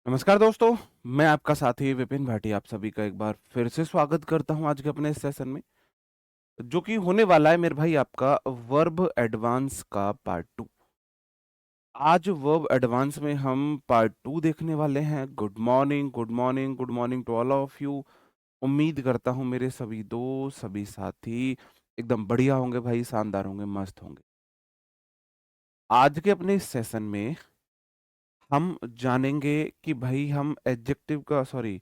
नमस्कार दोस्तों, मैं आपका साथी विपिन भाटी आप सभी का एक बार फिर से स्वागत करता हूं आज के अपने इस सेशन में, जो कि होने वाला है मेरे भाई आपका वर्ब एडवांस का पार्ट 2। आज वर्ब एडवांस में हम पार्ट 2 देखने वाले हैं। Good morning, good morning, good morning to all of you. उम्मीद करता हूं मेरे सभी दोस्त, सभी साथी एकदम बढ़िया होंगे भाई, शानदार होंगे, मस्त होंगे। आज के अपने इस सेशन में हम जानेंगे कि भाई हम एडजेक्टिव का सॉरी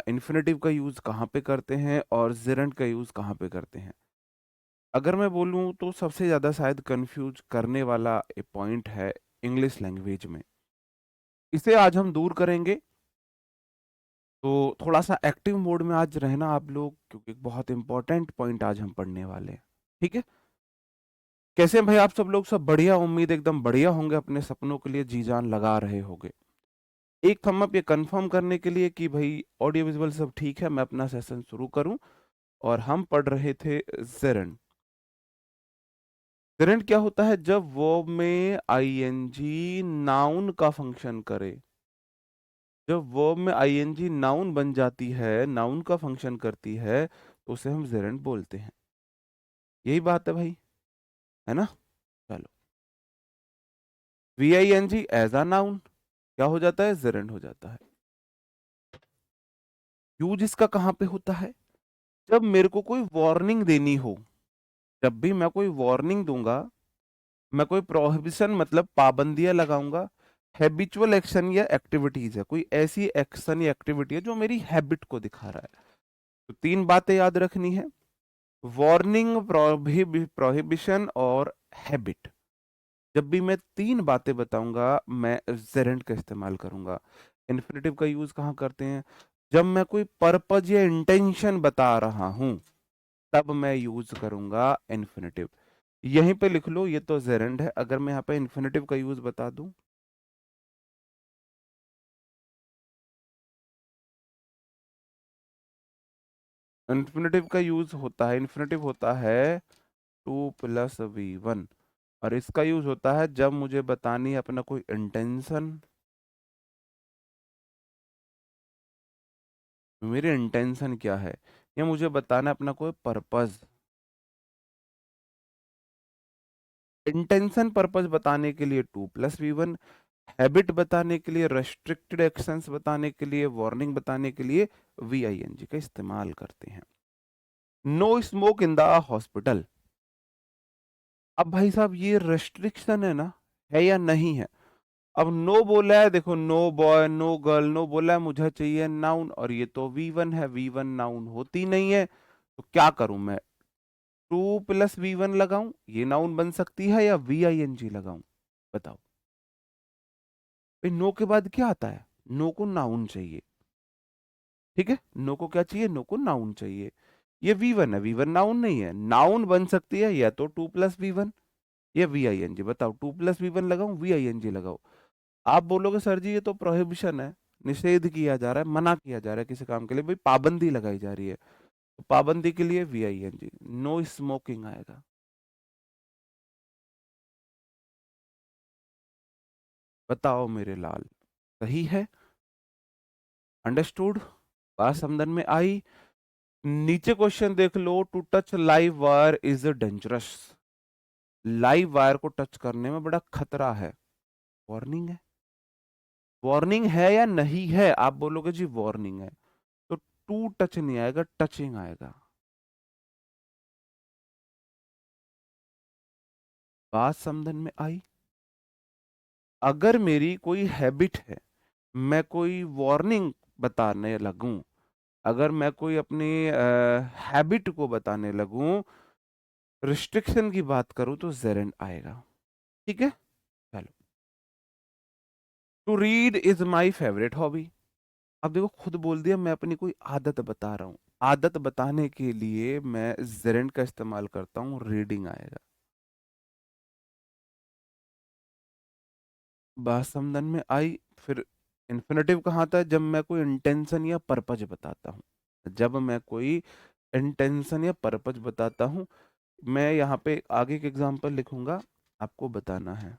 इन्फिनेटिव का यूज कहाँ पे करते हैं और जेरंड का यूज कहाँ पे करते हैं। अगर मैं बोलूँ तो सबसे ज्यादा शायद कंफ्यूज करने वाला एक पॉइंट है इंग्लिश लैंग्वेज में। इसे आज हम दूर करेंगे। तो थोड़ा सा एक्टिव मोड में आज रहना आप लोग, क्योंकि एक बहुत इंपॉर्टेंट पॉइंट आज हम पढ़ने वाले हैं। ठीक है, कैसे हैं भाई आप सब लोग? सब बढ़िया, उम्मीद एकदम बढ़िया होंगे, अपने सपनों के लिए जी जान लगा रहे होंगे। एक थंब अप ये कंफर्म करने के लिए कि भाई ऑडियो विजुअल सब ठीक है, मैं अपना सेशन शुरू करूं। और हम पढ़ रहे थे जेरंड। जेरंड क्या होता है? जब वर्ब में आईएनजी नाउन का फंक्शन करे। जब वर्ब में आईएनजी नाउन बन जाती है, नाउन का फंक्शन करती है, तो उसे हम जेरंड बोलते हैं। यही बात है भाई, है ना? चलो, V I N G as a noun क्या हो जाता है? जेरंड हो जाता है। यूज इसका कहाँ पे होता है? जब मेरे को कोई वार्निंग देनी हो। जब भी मैं कोई वार्निंग दूंगा, मैं कोई प्रोहिबिशन मतलब पाबंदियां लगाऊंगा। हैबिचुअल एक्शन या एक्टिविटीज है, कोई ऐसी एक्शन या एक्टिविटी है जो मेरी हैबिट को दिखा रहा है। तो तीन बातें याद रखनी है: वार्निंग, प्रोहिबिशन और हैबिट। जब भी मैं तीन बातें बताऊंगा, मैं जेरेंट का इस्तेमाल करूंगा। इन्फिनेटिव का यूज कहाँ करते हैं? जब मैं कोई पर्पज या इंटेंशन बता रहा हूं, तब मैं यूज करूंगा इन्फिनेटिव। यहीं पे लिख लो, ये तो जेरेंड है। अगर मैं यहाँ पे इन्फिनेटिव का यूज बता दूं, इन्फिनेटिव का यूज होता है, इन्फिनेटिव होता है टू प्लस वी वन। और इसका यूज होता है जब मुझे बतानी है अपना कोई इंटेंशन। मेरी इंटेंशन क्या है, या मुझे बताना है अपना कोई पर्पज। इंटेंशन पर्पज बताने के लिए to plus V one, habit बताने के लिए, रेस्ट्रिक्टेड एक्शंस बताने के लिए, वार्निंग बताने के लिए वी आई एन जी का इस्तेमाल करते हैं। No smoke in the hospital. अब भाई साहब ये रेस्ट्रिक्शन है ना, है या नहीं है? अब नो बोला है, देखो, no boy, no girl, no बोला है, मुझे चाहिए नाउन, और ये तो वी वन है, वी वन नाउन होती नहीं है। तो क्या करूं मैं? टू प्लस वी वन लगाऊं, ये नाउन बन सकती है, या वी आई एन जी लगाऊं? बताओ भाई, नो के बाद क्या आता है? नो को नाउन चाहिए। ठीक है, नो को क्या चाहिए? नो को नाउन चाहिए। ये वी वन है, वी वन नाउन नहीं है। नाउन बन सकती है या तो टू प्लस वी वन या वी आई एन जी। बताओ, टू प्लस वी वन लगाऊं, वी आई एन जी लगाओ? आप बोलोगे सर जी ये तो प्रोहिबिशन है, निषेध किया जा रहा है, मना किया जा रहा है किसी काम के लिए, भाई पाबंदी लगाई जा रही है। तो पाबंदी के लिए V I N G, no smoking आएगा। बताओ मेरे लाल, सही है? अंडरस्टूड? बात समझ में आई? नीचे क्वेश्चन देख लो, to touch live wire is dangerous. Live wire को टच करने में बड़ा खतरा है। वार्निंग है? वार्निंग है या नहीं है? आप बोलोगे जी वार्निंग है, तो टू टच नहीं आएगा, टचिंग आएगा। बात समझ में आई? अगर मेरी कोई हैबिट है, मैं कोई वार्निंग बताने लगूं, अगर मैं कोई अपनी हैबिट को बताने लगूं, रिस्ट्रिक्शन की बात करूं, तो जेरेंट आएगा। ठीक है, चलो। To read is my favourite hobby. अब देखो, खुद बोल दिया, मैं अपनी कोई आदत बता रहा हूँ। आदत बताने के लिए मैं जेरेंट का इस्तेमाल करता हूँ, रीडिंग आएगा। बात समझ में आई? फिर इन्फिनेटिव कहाँ आता है? जब मैं कोई इंटेंशन या पर्पज बताता हूँ। जब मैं कोई इंटेंशन या पर्पज बताता हूँ, मैं यहाँ पे आगे के एग्जांपल लिखूंगा, आपको बताना है।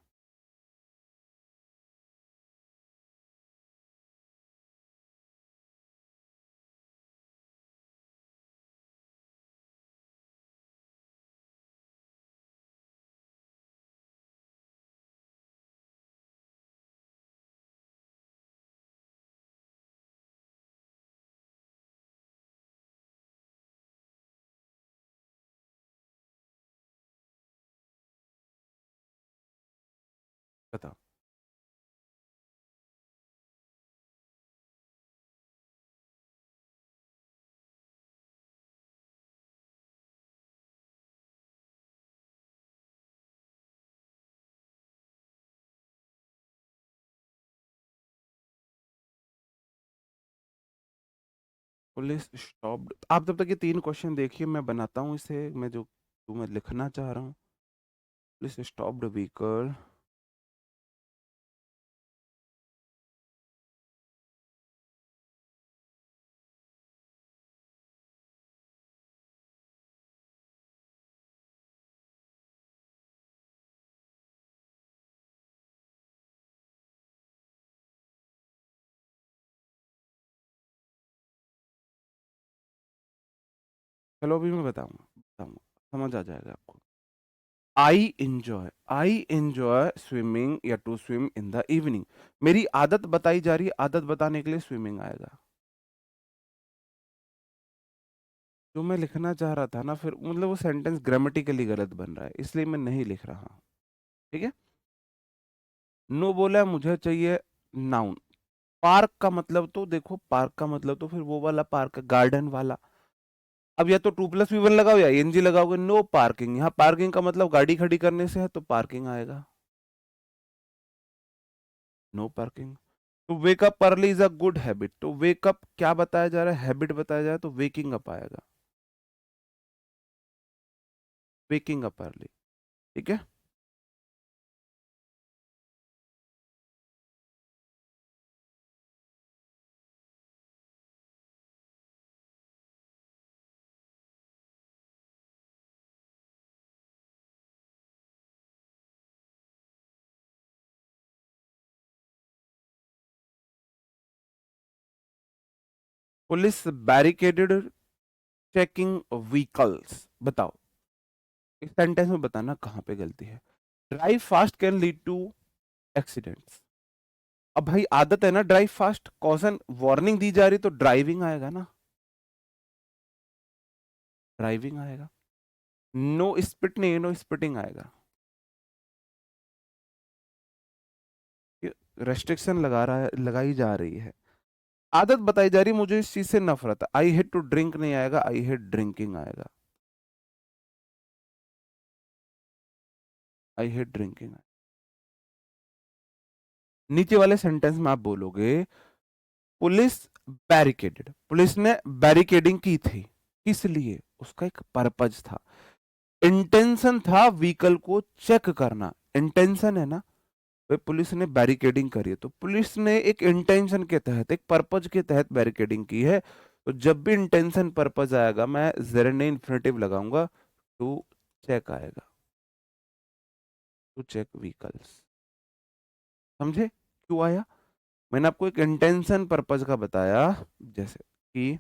बताओ। पुलिस स्टॉप्ड, आप जब तक ये 3 क्वेश्चन देखिए, मैं बनाता हूँ इसे, मैं जो मैं लिखना चाह रहा हूँ। पुलिस स्टॉप्ड व्हीकल, चलो अभी मैं बताऊंगा बताऊंगा, समझ आ जाएगा आपको। आई इंजॉय स्विमिंग या to swim in the evening. मेरी आदत बताई जा रही है, आदत बताने के लिए स्विमिंग आएगा। जो मैं लिखना चाह रहा था ना, फिर मतलब वो सेंटेंस ग्रामेटिकली गलत बन रहा है, इसलिए मैं नहीं लिख रहा हूँ। ठीक है। नो बोला है, मुझे चाहिए नाउन। पार्क का मतलब तो देखो, पार्क का मतलब तो फिर वो वाला पार्क, गार्डन वाला। अब या तो 2+V1 लगाओ या एनजी लगाओगे। नो पार्किंग, यहाँ पार्किंग का मतलब गाड़ी खड़ी करने से है, तो पार्किंग आएगा। No parking. तो wake up early is a good habit, तो वेकअप क्या बताया जा रहा है, हैबिट बताया जा रहा है, तो वेकिंग अप आएगा। Waking up early. ठीक है। पुलिस बैरिकेडेड चेकिंग व्हीकल्स, बताओ। इस सेंटेंस में बताना कहां पे गलती है। Drive fast can lead to accidents. अब भाई आदत है ना ड्राइव फास्ट, कॉजन वार्निंग दी जा रही, तो ड्राइविंग आएगा ना, ड्राइविंग आएगा। नो स्पिट नहीं, नो स्पिटिंग आएगा। रेस्ट्रिक्शन लगा रहा है, लगाई जा रही है, आदत बताई जा रही है, मुझे इस चीज से नफरत है। आई हेट टू ड्रिंक नहीं आएगा, आई हेट ड्रिंकिंग आएगा। I hate drinking. नीचे वाले सेंटेंस में आप बोलोगे पुलिस बैरिकेडेड, पुलिस ने बैरिकेडिंग की थी, किस लिए, उसका एक पर्पज था, इंटेंशन था व्हीकल को चेक करना, इंटेंशन है ना। भाई पुलिस ने बैरिकेडिंग करी है, तो पुलिस ने एक इंटेंशन के तहत, एक पर्पज के तहत बैरिकेडिंग की है। तो जब भी इंटेंशन पर्पज आएगा, मैं जेरने इन्फिनेटिव लगाऊंगा, टू चेक आएगा, टू चेक व्हीकल्स। समझे क्यों आया। मैंने आपको एक इंटेंशन पर्पज का बताया, जैसे कि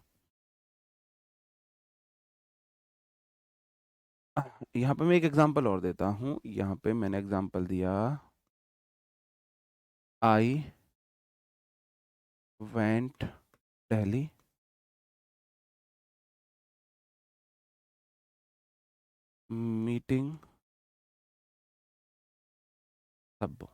यहाँ पे मैं एक एग्जांपल और देता हूँ, यहाँ पे मैंने एग्जांपल दिया, आई वेंट दिल्ली मीटिंग सब।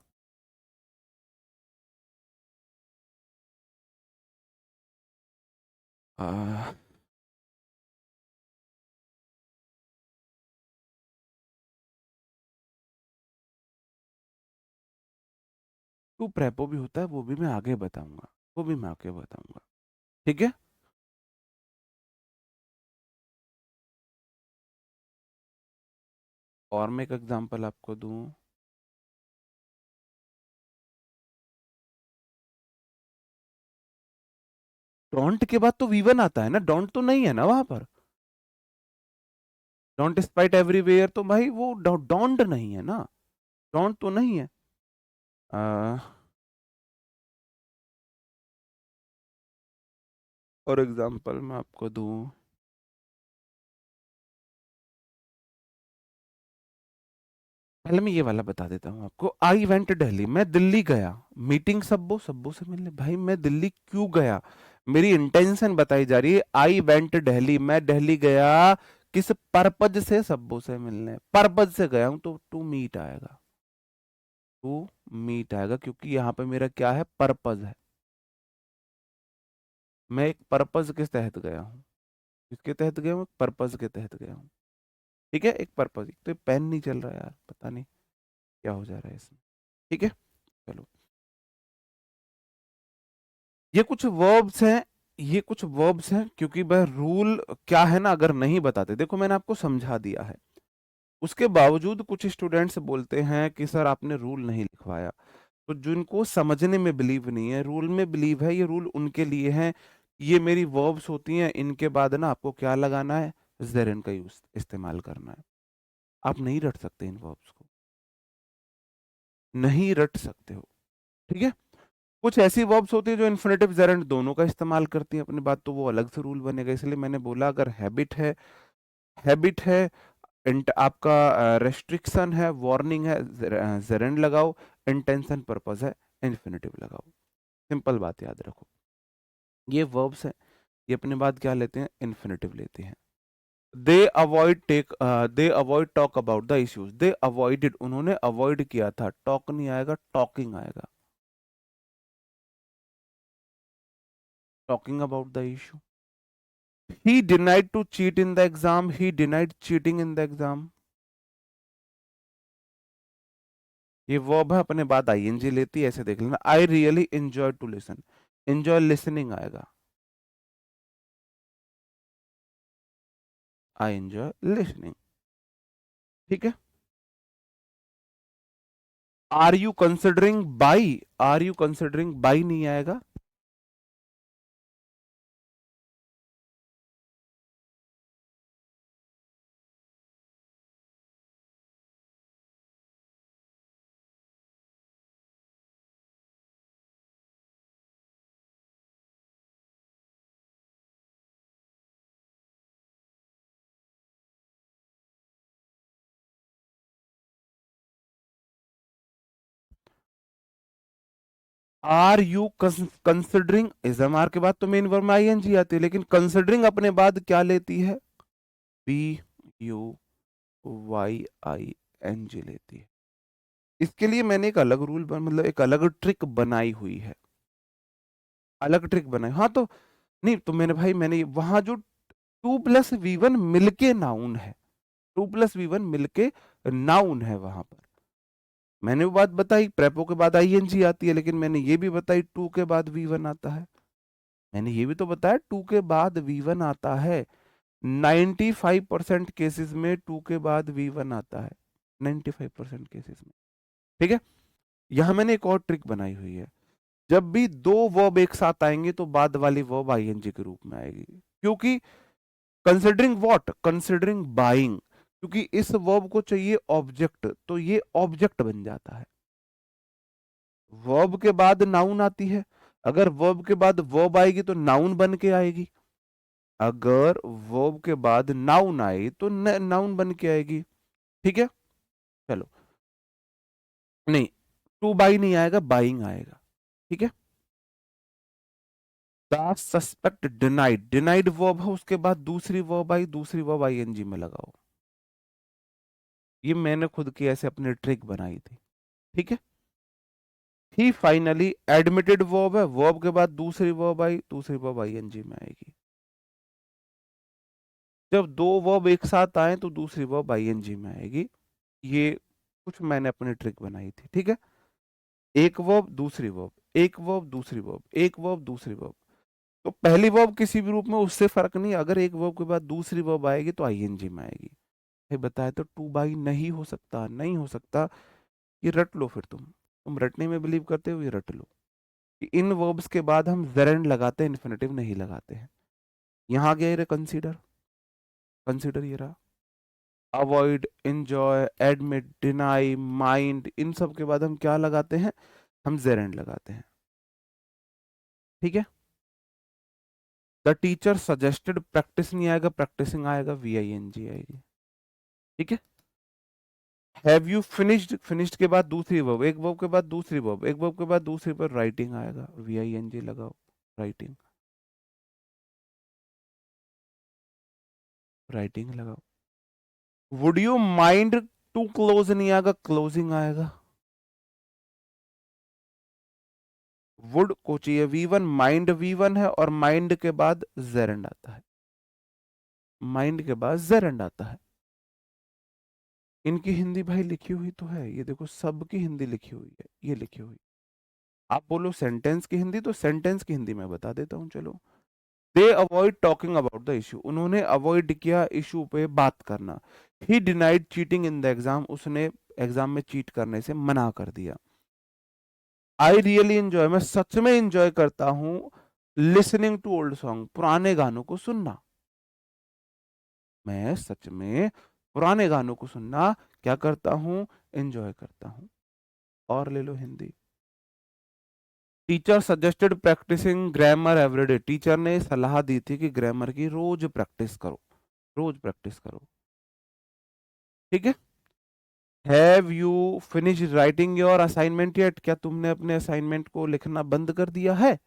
टू प्रेपो भी होता है, वो भी मैं आगे बताऊंगा, वो भी मैं आगे बताऊंगा। ठीक है। और मैं एक एग्जांपल आपको दूं, डोंट के बाद तो वी1 आता है ना, डोंट तो नहीं है ना वहां पर। डोंट स्पाइट एवरीवेयर, तो भाई वो डोंट नहीं है ना, डोंट तो नहीं है। और एग्जांपल मैं आपको दूं, पहले मैं ये वाला बता देता हूँ आपको। आई वेंट दिल्ली, मैं दिल्ली गया मीटिंग सब्बो, सब्बो से मिलने। भाई मैं दिल्ली क्यों गया, मेरी इंटेंशन बताई जा रही है। आई वेंट दिल्ली, मैं दिल्ली गया किस पर्पज से, सब्बो से मिलने, पर्पज से गया हूं, तो टू मीट आएगा, टू मीट आएगा, क्योंकि यहाँ पे मेरा क्या है, पर्पज है। मैं एक पर्पज के तहत गया हूँ। किसके तहत गया हूँ, पर्पज के तहत गया हूँ। ठीक है, एक पर्पज। तो ये पेन नहीं चल रहा यार, पता नहीं क्या हो जा रहा है इसमें। ठीक है, चलो। ये कुछ वर्ब्स हैं, ये कुछ वर्ब्स हैं, क्योंकि वह रूल क्या है ना, अगर नहीं बताते, देखो मैंने आपको समझा दिया है, उसके बावजूद कुछ स्टूडेंट्स बोलते हैं कि सर आपने रूल नहीं लिखवाया। तो जिनको समझने में बिलीव नहीं है, रूल में बिलीव है, ये रूल उनके लिए है। ये मेरी वर्ब्स होती हैं, इनके बाद ना आपको क्या लगाना है, जेरन का यूज इस्तेमाल करना है। आप नहीं रट सकते इन वर्ब्स को, नहीं रट सकते हो। ठीक है, कुछ ऐसी वर्ब्स होती है जो इन्फिनेटिव जेरेंट दोनों का इस्तेमाल करती हैं अपनी बात, तो वो अलग से रूल बनेगा। इसलिए मैंने बोला अगर हैबिट है, आपका रेस्ट्रिक्शन है, वार्निंग है, जेरेंट लगाओ, इंटेंशन पर्पस है, इन्फिनेटिव लगाओ। सिंपल बात याद रखो। ये वर्ब्स हैं, ये अपने बाद क्या लेते हैं, इन्फिनेटिव लेते हैं। दे avoid talk about the issues, they avoided, उन्होंने अवॉइड किया था, टॉक नहीं आएगा, टॉकिंग आएगा, talking about the issue. He denied to cheat in the exam. He denied cheating in the exam. ये वर्ब है, अपने बाद आईएनजी लेती है, ऐसे देख लेना। I really enjoy to listen, enjoy listening आएगा, आई एंजॉय लिसनिंग। ठीक है, are you considering buy, are you considering buy नहीं आएगा। Are you considering, is am are के बाद तो मेन वर्ब में आईएनजी आती है, लेकिन कंसिडरिंग अपने बाद क्या लेती है, B U Y I N G लेती है। इसके लिए मैंने एक अलग रूल मतलब एक अलग ट्रिक बनाई हुई है, अलग ट्रिक बनाई। हाँ तो नहीं तो मैंने भाई, मैंने वहां जो 2+V1 मिलके नाउन है, 2+V1 मिलके नाउन है वहां पर, मैंने वो बात बताई, प्रेपो के बाद आईएनजी आती है, लेकिन मैंने ये भी बताई टू के बाद V1 आता है। मैंने ये भी तो बताया टू के बाद V1 आता है, 95% केसेस में टू के बाद V1 आता है, 95% केसेस में। ठीक है, यहां मैंने एक और ट्रिक बनाई हुई है, जब भी दो वर्ब एक साथ आएंगे तो बाद वाली वर्ब आईएनजी के रूप में आएगी, क्योंकि कंसिडरिंग व्हाट, कंसिडरिंग बाइंग, क्योंकि इस वर्ब को चाहिए ऑब्जेक्ट, तो ये ऑब्जेक्ट बन जाता है। वर्ब के बाद नाउन आती है, अगर वर्ब के बाद वर्ब आएगी तो नाउन बन के आएगी, अगर वर्ब के बाद नाउन आए तो नाउन बन के आएगी। ठीक है, चलो, नहीं, टू बाई नहीं आएगा, बाइंग आएगा। ठीक है, the suspect denied, denied verb है, उसके बाद दूसरी वर्ब आई, दूसरी वर्ब आईएनजी में लगाओ। ये मैंने खुद की ऐसे अपनी ट्रिक बनाई थी। ठीक है, ही फाइनली एडमिटेड वर्ब है, वर्ब के बाद दूसरी वर्ब आई, दूसरी वर्ब आईएनजी में आएगी। जब दो वर्ब एक साथ आए तो दूसरी वर्ब आईएनजी में आएगी। ये कुछ मैंने अपनी ट्रिक बनाई थी। ठीक है, एक वर्ब दूसरी वर्ब, एक वर्ब दूसरी वर्ब, एक वर्ब दूसरी वर्ब, तो पहली वर्ब किसी भी रूप में उससे फर्क नहीं, अगर एक वर्ब के बाद दूसरी वर्ब आएगी तो आईएनजी में आएगी। भाई बताया तो टू बाई नहीं हो सकता, नहीं हो सकता। ये रट लो फिर, तुम रटने में बिलीव करते हो, ये रट लो कि इन वर्ब्स के बाद हम जेरेंड लगाते हैं, इन्फिनेटिव नहीं लगाते हैं। यहाँ गया ये कंसीडर, कंसीडर ये रहा, avoid, enjoy, admit, deny, mind, इन सब के बाद हम क्या लगाते हैं, हम जेरेंड लगाते हैं। ठीक है, द टीचर सजेस्टेड, प्रैक्टिस नहीं आएगा, प्रैक्टिसिंग आएगा, VING आएगी। ठीक है, हैव यू फिनिश्ड, फिनिश्ड के बाद दूसरी वर्ब, एक वर्ब के बाद दूसरी वर्ब, एक वर्ब के बाद दूसरी पर राइटिंग आएगा, VING लगाओ, राइटिंग, राइटिंग लगाओ। Would you mind to close नहीं आएगा, क्लोजिंग आएगा। वुड को चाहिए V1, माइंड V1 है और माइंड के बाद जेरेंड आता है, माइंड के बाद जेरेंड आता है। इनकी हिंदी भाई लिखी हुई तो है, ये देखो सबकी हिंदी लिखी हुई है, ये लिखी हुई। आप बोलो सेंटेंस की हिंदी, तो सेंटेंस की हिंदी मैं बता देता हूँ, चलो। दे avoid talking about the issue, उन्होंने अवॉइड किया इशू पे बात करना। ही denied cheating in the exam, उसने एग्जाम में चीट करने से मना कर दिया। आई रियली एंजॉय, मैं सच में एंजॉय करता हूँ लिसनिंग टू ओल्ड सॉन्ग, पुराने गानों को सुनना। मैं सच में पुराने गानों को सुनना क्या करता हूँ, एंजॉय करता हूँ। और ले लो Hindi. Teacher suggested practising grammar everyday, teacher ने सलाह दी थी कि ग्रामर की रोज प्रैक्टिस करो, रोज प्रैक्टिस करो। ठीक है। Have you finish writing your assignment yet, क्या तुमने अपने असाइनमेंट को लिखना बंद कर दिया है?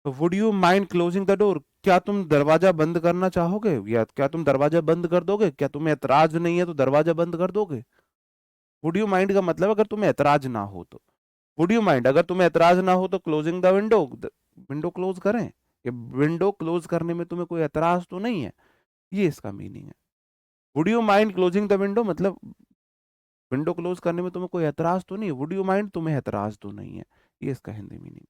Would you mind closing the door, क्या तुम दरवाजा बंद करना चाहोगे, या क्या तुम दरवाजा बंद कर दोगे? क्या तुम्हें एतराज नहीं है तो दरवाजा बंद कर दोगे? वुड यू माइंड का मतलब अगर तुम्हें एतराज ना हो तो, वुड यू माइंड अगर तुम्हें एतराज ना हो तो closing the window, window close करें। ये विंडो क्लोज करने में तुम्हें कोई एतराज तो नहीं है, ये इसका मीनिंग है। Would you mind closing the window मतलब विंडो क्लोज करने में तुम्हें कोई एतराज तो नहीं है, वुड यू माइंड तुम्हें एतराज तो नहीं है, ये इसका हिंदी मीनिंग।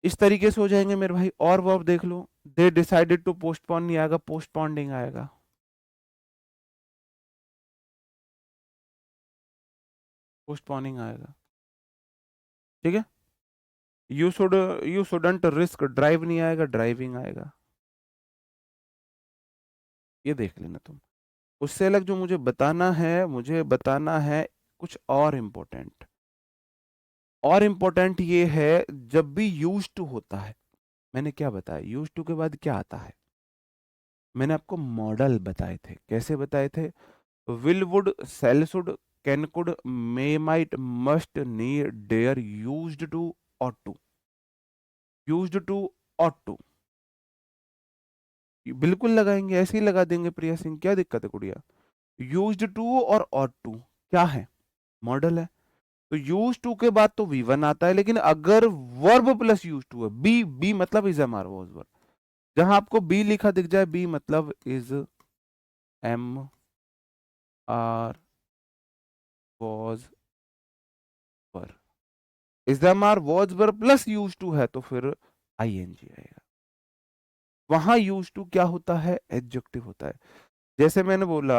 इस तरीके से हो जाएंगे मेरे भाई। और वर्ब देख लो, दे डिसाइडेड टू पोस्टपोन नहीं आएगा, पोस्टपोंडिंग आएगा। पोस्टपोनिंग आएगा। ठीक है। You should, you shouldn't risk drive नहीं आएगा, ड्राइविंग आएगा। ये देख लेना तुम। उससे अलग जो मुझे बताना है, मुझे बताना है कुछ और इम्पोर्टेंट। और इम्पोर्टेंट ये है, जब भी यूज टू होता है, मैंने क्या बताया, यूज टू के बाद क्या आता है? मैंने आपको मॉडल बताए थे। कैसे बताए थे? Will, would, shall, should, can, could, may, might, must, need, dare, used to, ought to. Used to, ought to, बिल्कुल लगाएंगे, ऐसे ही लगा देंगे प्रिया सिंह, क्या दिक्कत है गुड़िया? यूज्ड टू और ought टू क्या है? मॉडल है। तो यूज टू के बाद तो V1 आता है, लेकिन अगर वर्ब प्लस यूज टू है, बी, बी मतलब is am are was verb, जहां आपको बी लिखा दिख जाए, बी मतलब is am are was verb, is am are was verb plus use to है तो फिर आईएनजी आएगा। वहां यूज टू क्या होता है? एडजेक्टिव होता है। जैसे मैंने बोला,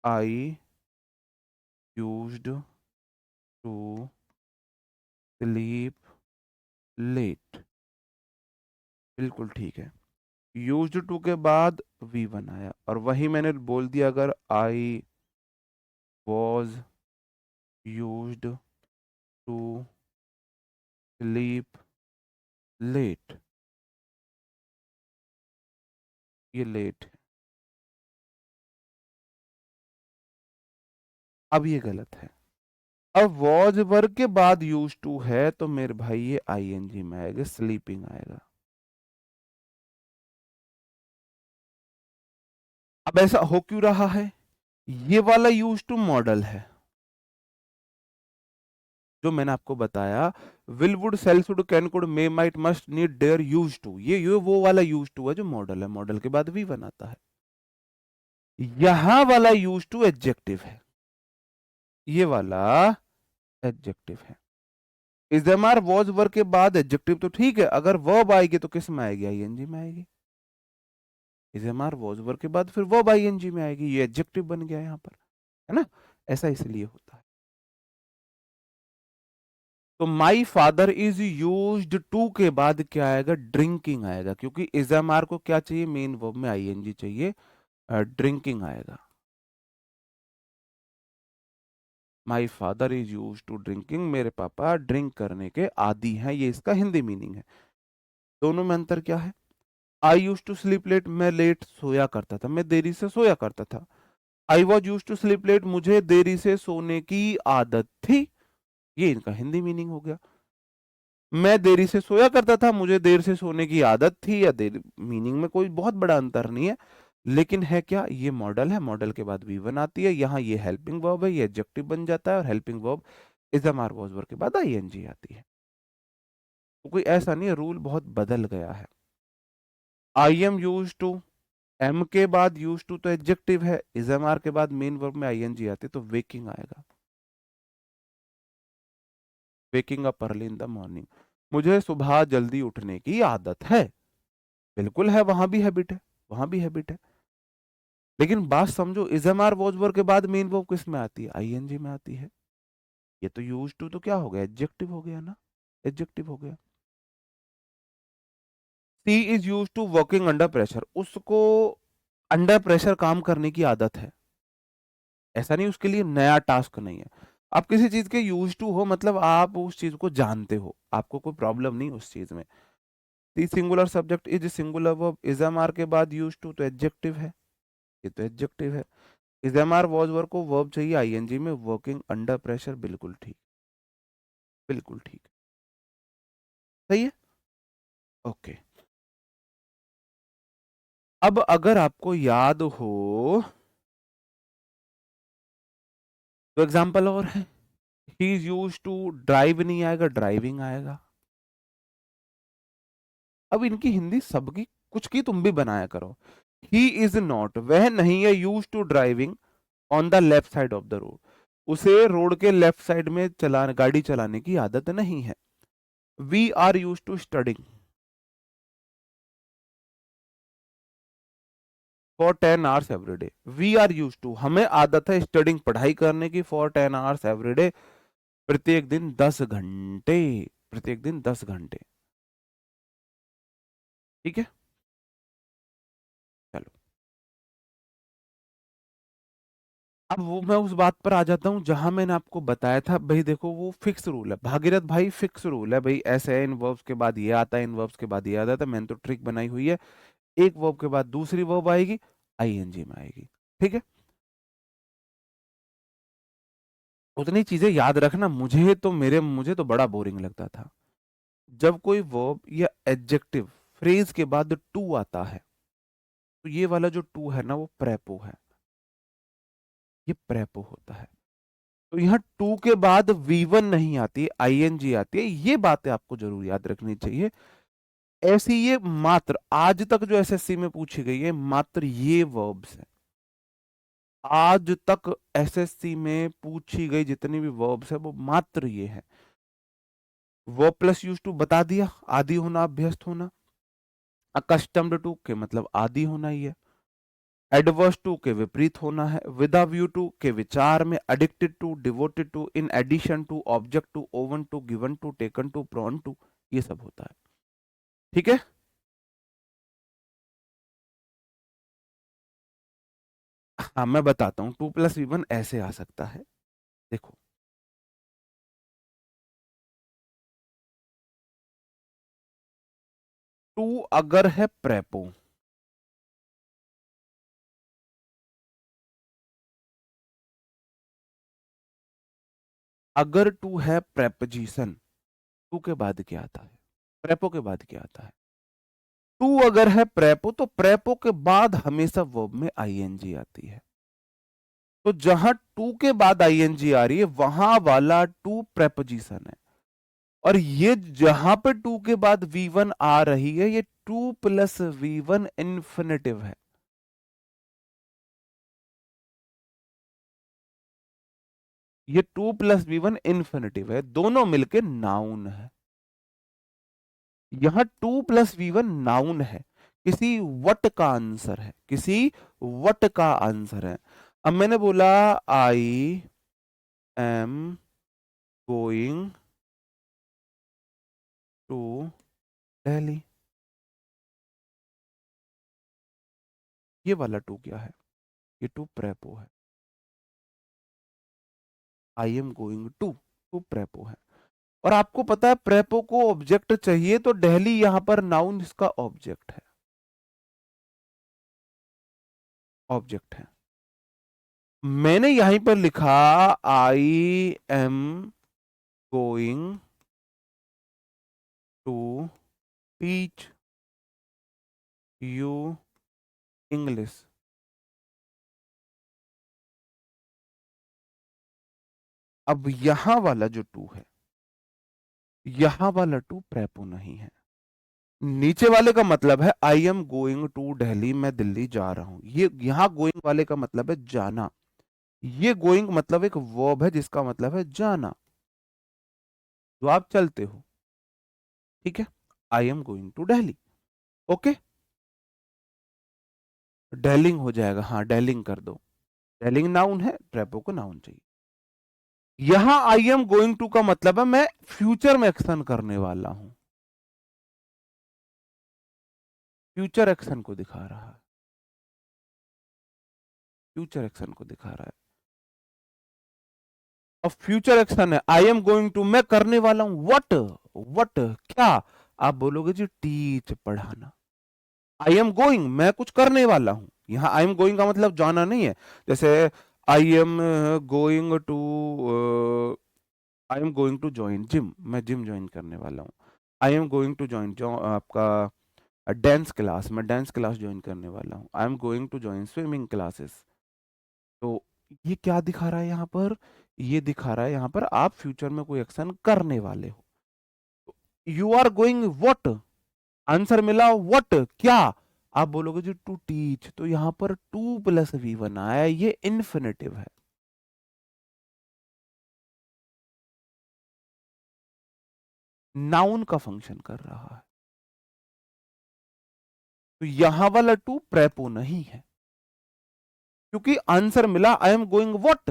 I used to sleep late, बिल्कुल ठीक है। यूज्ड टू के बाद V1 आया, और वही मैंने बोल दिया, अगर I was used to sleep late, ये लेट, अब ये गलत है। अब वॉज वर्ग के बाद यूज टू है तो मेरे भाई ये आईएनजी में आएगा, स्लीपिंग आएगा। अब ऐसा हो क्यों रहा है? ये वाला यूज टू मॉडल है, जो मैंने आपको बताया, will, would, shall, should, can, could, may, might, must, need, dare, use to, ये वो वाला यूज टू है जो मॉडल है, मॉडल के बाद V1 आता है। यहां वाला यूज टू एडजेक्टिव है, ये वाला एडजेक्टिव है। Is am are was verb के बाद एडजेक्टिव तो ठीक है, अगर वर्ब आएगी तो किस में आएगी? आईएनजी में आएगी। Is am are was verb के बाद फिर वर्ब आईएनजी में आएगी, ये एडजेक्टिव बन गया यहाँ पर, है ना? ऐसा इसलिए होता है। तो my father is used to के बाद क्या आएगा? ड्रिंकिंग आएगा, क्योंकि इज एम आर को क्या चाहिए? मेन वर्ब में आईएनजी चाहिए, ड्रिंकिंग आएगा। My father is use to drinking, मेरे पापा ड्रिंक करने के आदी हैं, ये इसका हिंदी मीनिंग है। दोनों में अंतर क्या है? I use to sleep late, मैं लेट सोया करता था, मैं देरी से सोया करता था। I was use to sleep late, मुझे देरी से सोने की आदत थी, ये इनका हिंदी मीनिंग हो गया। मैं देरी से सोया करता था, मुझे देर से सोने की आदत थी, या देर, मीनिंग में कोई बहुत बड़ा अंतर नहीं है, लेकिन है क्या? ये मॉडल है, मॉडल के बाद V1 आती है, यहाँ ये हेल्पिंग वर्ब है, ये एडजेक्टिव बन जाता है, और helping verb is am are was verb के बाद आईएनजी आती है। तो कोई ऐसा नहीं है, रूल बहुत बदल गया है। I am use to, am के बाद यूज टू तो एडजेक्टिव है, इज एम आर के बाद मेन वर्ब में आईएनजी आती है तो वेकिंग आएगा। Waking up early in the morning, मुझे सुबह जल्दी उठने की आदत है। बिल्कुल है, वहां भी हैबिट है, वहां भी हैबिट है। लेकिन बात समझो, is am are was verb के बाद मेन वर्ब किस में आती है? आईएनजी में आती है। ये तो यूज टू तो क्या हो गया? एडजेक्टिव हो गया ना, एडजेक्टिव हो गया। She is use to working under pressure, उसको अंडर प्रेशर काम करने की आदत है। ऐसा नहीं उसके लिए नया टास्क नहीं है। आप किसी चीज के यूज टू हो मतलब आप उस चीज को जानते हो, आपको कोई प्रॉब्लम नहीं उस चीज में। The singular subject is singular verb, is am are के बाद यूज टू तो एडजेक्टिव है, ये तो एडजेक्टिव है। Is am are was verb को वर्ब चाहिए आईएनजी में, वर्किंग अंडर प्रेशर, बिल्कुल ठीक, बिल्कुल ठीक। सही है, ओके। अब अगर आपको याद हो तो एग्जाम्पल और है। He is use to drive नहीं आएगा, ड्राइविंग आएगा। अब इनकी हिंदी सबकी कुछ की तुम भी बनाया करो। ही इज नॉट, वह नहीं है use to driving on the left side of the road, उसे रोड के लेफ्ट साइड में गाड़ी चलाने की आदत नहीं है। We are use to studying for 10 hours every day, we are use to, हमें आदत है स्टडिंग पढ़ाई करने की, फॉर 10 आवर्स एवरी डे, प्रत्येक दिन 10 घंटे, प्रत्येक दिन 10 घंटे। ठीक है, चलो। अब वो मैं उस बात पर आ जाता हूं जहां मैंने आपको बताया था भाई, देखो वो फिक्स रूल है भागीरथ भाई, फिक्स रूल है भाई, ऐसे है, इन वर्ब्स के बाद ये आता है, इन वर्ब्स के बाद ये आता है। मैंने तो ट्रिक बनाई हुई है, एक वर्ब के बाद दूसरी वर्ब आएगी, आईएनजी में आएगी। ठीक है, उतनी चीजें याद रखना। मुझे तो बड़ा बोरिंग लगता था जब कोई वर्ब या एडजेक्टिव फ्रेज के बाद टू आता है, तो ये वाला जो टू है ना वो प्रेपो है, ये प्रेपो होता है। तो यहाँ टू के बाद V1 नहीं आती, आईएनजी आती है। ये बातें आपको जरूर याद रखनी चाहिए। ऐसी ये मात्र आज तक जो एसएससी में पूछी गई है, मात्र ये वर्ब्स हैं। आज तक एसएससी में पूछी गई जितनी भी वर्ब्स है वो मात्र ये है। वर्ब प्लस यूज टू बता दिया, आदि होना, अभ्यस्त होना। अकस्टम्ड टू के मतलब आदि होना ही है। एडवर्स टू के विपरीत होना है। विदा व्यू टू के विचार में। Addicted to, devoted to, in addition to, object to, owing to, given to, taken to, prone to, ये सब होता है। ठीक है, हाँ मैं बताता हूं, टू प्लस वी वन ऐसे आ सकता है। देखो, टू अगर है प्रेपो, अगर टू है प्रेपोजिशन, टू के बाद क्या आता है? प्रेपो के बाद क्या आता है? टू अगर है प्रेपो तो प्रेपो के बाद हमेशा वर्ब में आईएनजी आती है। तो जहां टू के बाद आईएनजी आ रही है वहां वाला टू प्रेपोजिशन है। और ये जहां पे टू के बाद V1 आ रही है, ये टू प्लस V1 इन्फिनेटिव है। ये टू प्लस V1 इन्फिनेटिव है, दोनों मिलके नाउन है। यहां टू प्लस V1 नाउन है, किसी वट का आंसर है, किसी वट का आंसर है। अब मैंने बोला I am going to Delhi, ये वाला टू क्या है? ये टू प्रेपो है। I am going to, to प्रेपो है। और आपको पता है प्रेपो को ऑब्जेक्ट चाहिए, तो दिल्ली यहां पर नाउन इसका ऑब्जेक्ट है, ऑब्जेक्ट है। मैंने यहीं पर लिखा I am going to teach you English. अब यहां वाला जो टू है, यहां वाला टू प्रेपो नहीं है। नीचे वाले का मतलब है I am going to Delhi, मैं दिल्ली जा रहा हूं। ये यहां गोइंग वाले का मतलब है जाना। ये गोइंग मतलब एक वर्ब है जिसका मतलब है जाना, जो आप चलते हो। ठीक है, I am going to Delhi. Okay, डेलिंग हो जाएगा, हाँ डेलिंग कर दो। डेलिंग नाउन है, ट्रेपो को नाउन चाहिए। यहां आई एम गोइंग टू का मतलब है मैं फ्यूचर में एक्शन करने वाला हूं, फ्यूचर एक्शन को दिखा रहा है, फ्यूचर एक्शन को दिखा रहा है। और फ्यूचर एक्शन है आई एम गोइंग टू, मैं करने वाला हूं व्हाट, व्हाट क्या? आप बोलोगे जी टीच, पढ़ाना। आई एम गोइंग, मैं कुछ करने वाला हूं। यहां आई एम गोइंग का मतलब जाना नहीं है। जैसे I am going to, I am going to join gym, मैं जिम ज्वाइन करने वाला हूँ। I am going to join जो आपका डांस क्लास, मैं डांस क्लास ज्वाइन करने वाला हूँ। I am going to join swimming classes. तो ये क्या दिखा रहा है यहाँ पर? ये दिखा रहा है यहाँ पर आप फ्यूचर में कोई एक्शन करने वाले हो। You are going what, answer मिला व्हाट क्या? आप बोलोगे जी टू टीच, तो यहाँ पर टू प्लस वी वन आया, ये इन्फिनेटिव है, नाउन का फंक्शन कर रहा है। तो यहां वाला टू प्रेपो नहीं है, क्योंकि आंसर मिला आई am going what,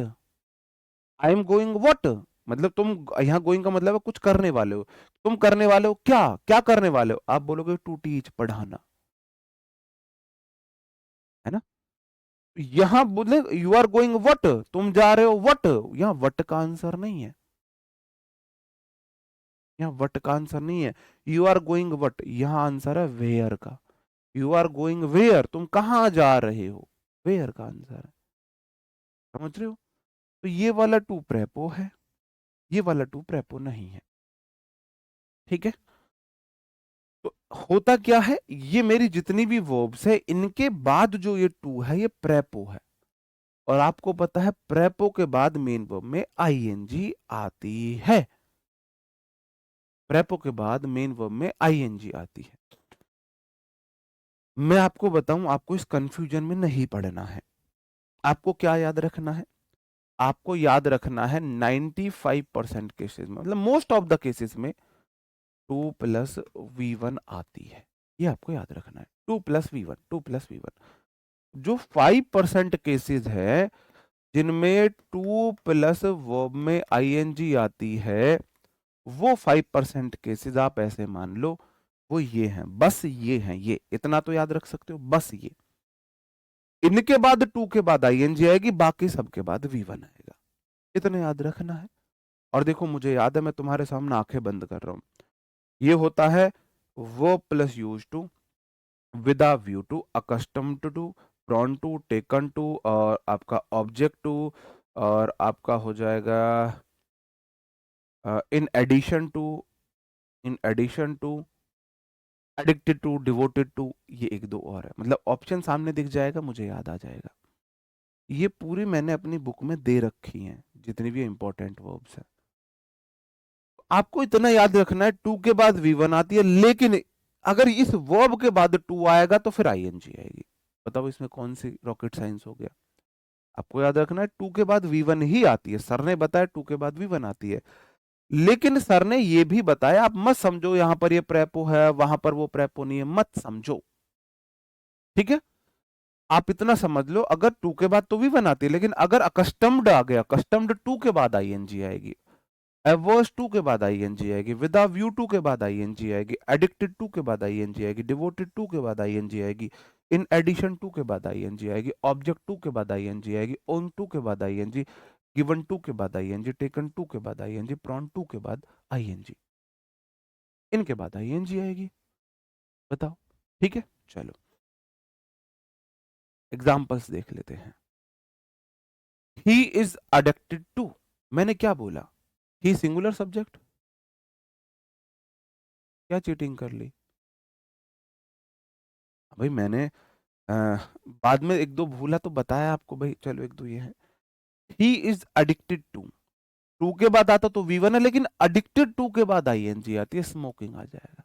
I am going what. मतलब तुम, यहां गोइंग का मतलब है कुछ करने वाले हो। तुम करने वाले हो क्या, क्या करने वाले हो? आप बोलोगे टू टीच, पढ़ाना, है ना। यहां बोले यू आर गोइंग व्हाट, तुम जा रहे हो व्हाट, यहां व्हाट का आंसर नहीं है, यहाँ व्हाट का आंसर नहीं है। यू आर गोइंग व्हाट, यहाँ आंसर है वेयर का। यू आर गोइंग वेयर, तुम कहां जा रहे हो, वेयर का आंसर है। समझ रहे हो? तो ये वाला टू प्रेपो है, ये वाला टू प्रेपो नहीं है। ठीक है, तो होता क्या है, ये मेरी जितनी भी वर्ब्स है इनके बाद जो ये टू है ये प्रेपो है। और आपको पता है प्रेपो के बाद मेन वर्ब में आईएनजी आती है, प्रेपो के बाद मेन वर्ब में आईएनजी आती है। मैं आपको बताऊं, आपको इस कंफ्यूजन में नहीं पड़ना है। आपको क्या याद रखना है? आपको याद रखना है 95% केसेस में, मतलब मोस्ट ऑफ द केसेस में टू प्लस वी वन आती है। ये आपको याद रखना है, to plus V one, to plus V one. जो 5% केसेस है जिनमें टू प्लस वर्ब में आईएनजी आती है, वो 5% केसेस आप ऐसे मान लो वो ये हैं, बस ये हैं, ये इतना तो याद रख सकते हो, बस ये। इनके बाद टू के बाद आईएनजी आएगी, बाकी सबके बाद वी वन आएगा, इतना याद रखना है। और देखो मुझे याद है, मैं तुम्हारे सामने आंखें बंद कर रहा हूं। ये होता है verb plus use to, with a view to, accustomed to, prone to, taken to, और आपका ऑब्जेक्ट टू, और आपका हो जाएगा in addition to, in addition to, addicted to, devoted to. ये एक दो और है, मतलब ऑप्शन सामने दिख जाएगा, मुझे याद आ जाएगा। ये पूरी मैंने अपनी बुक में दे रखी हैं, जितनी भी इंपॉर्टेंट वर्ब्स है। आपको इतना याद रखना है टू के बाद वी वन आती है, लेकिन अगर इस वर्ब के बाद टू आएगा तो फिर आईएनजी आएगी। बताओ इसमें कौन सी रॉकेट साइंस हो गया? आपको याद रखना है टू के बाद वी वन ही आती है, सर ने बताया टू के बाद वी वन आती है। लेकिन सर ने यह भी बताया, आप मत समझो यहां पर ये प्रेपो है वहां पर वो प्रेपो नहीं है, मत समझो। ठीक है, आप इतना समझ लो, अगर टू के बाद तो वी वन आती है, लेकिन अगर अकस्टम्ड आ गया, कस्टम्ड टू के बाद आईएनजी आएगी, एवर्स टू के बाद आईएनजी आएगी, विद अ व्यू टू के बाद आईएनजी आएगी, एडिक्टेड टू के बाद आईएनजी आएगी, डिवोटेड टू के बाद आईएनजी आएगी, इन एडिशन टू के बाद आईएनजी आएगी, ऑब्जेक्ट टू के बाद आईएनजी आएगी, ओन टू के बाद आईएनजी, गिवन टू के बाद आईएनजी, टेकन टू के बाद आईएनजी, प्रॉन टू के बाद आईएनजी, इनके बाद आईएनजी आएगी। बताओ। ठीक है, चलो एग्जाम्पल्स देख लेते हैं। ही इज अडिक्टेड टू, मैंने क्या बोला? ही सिंगुलर सब्जेक्ट, क्या चीटिंग कर ली भाई मैंने? अ, बाद में एक दो भूला तो बताया आपको भाई, चलो एक दो ये है। He is addicted to, to के बाद आता तो वी वन है, लेकिन अडिक्टेड टू के बाद आईएनजी आती है, स्मोकिंग आ जाएगा।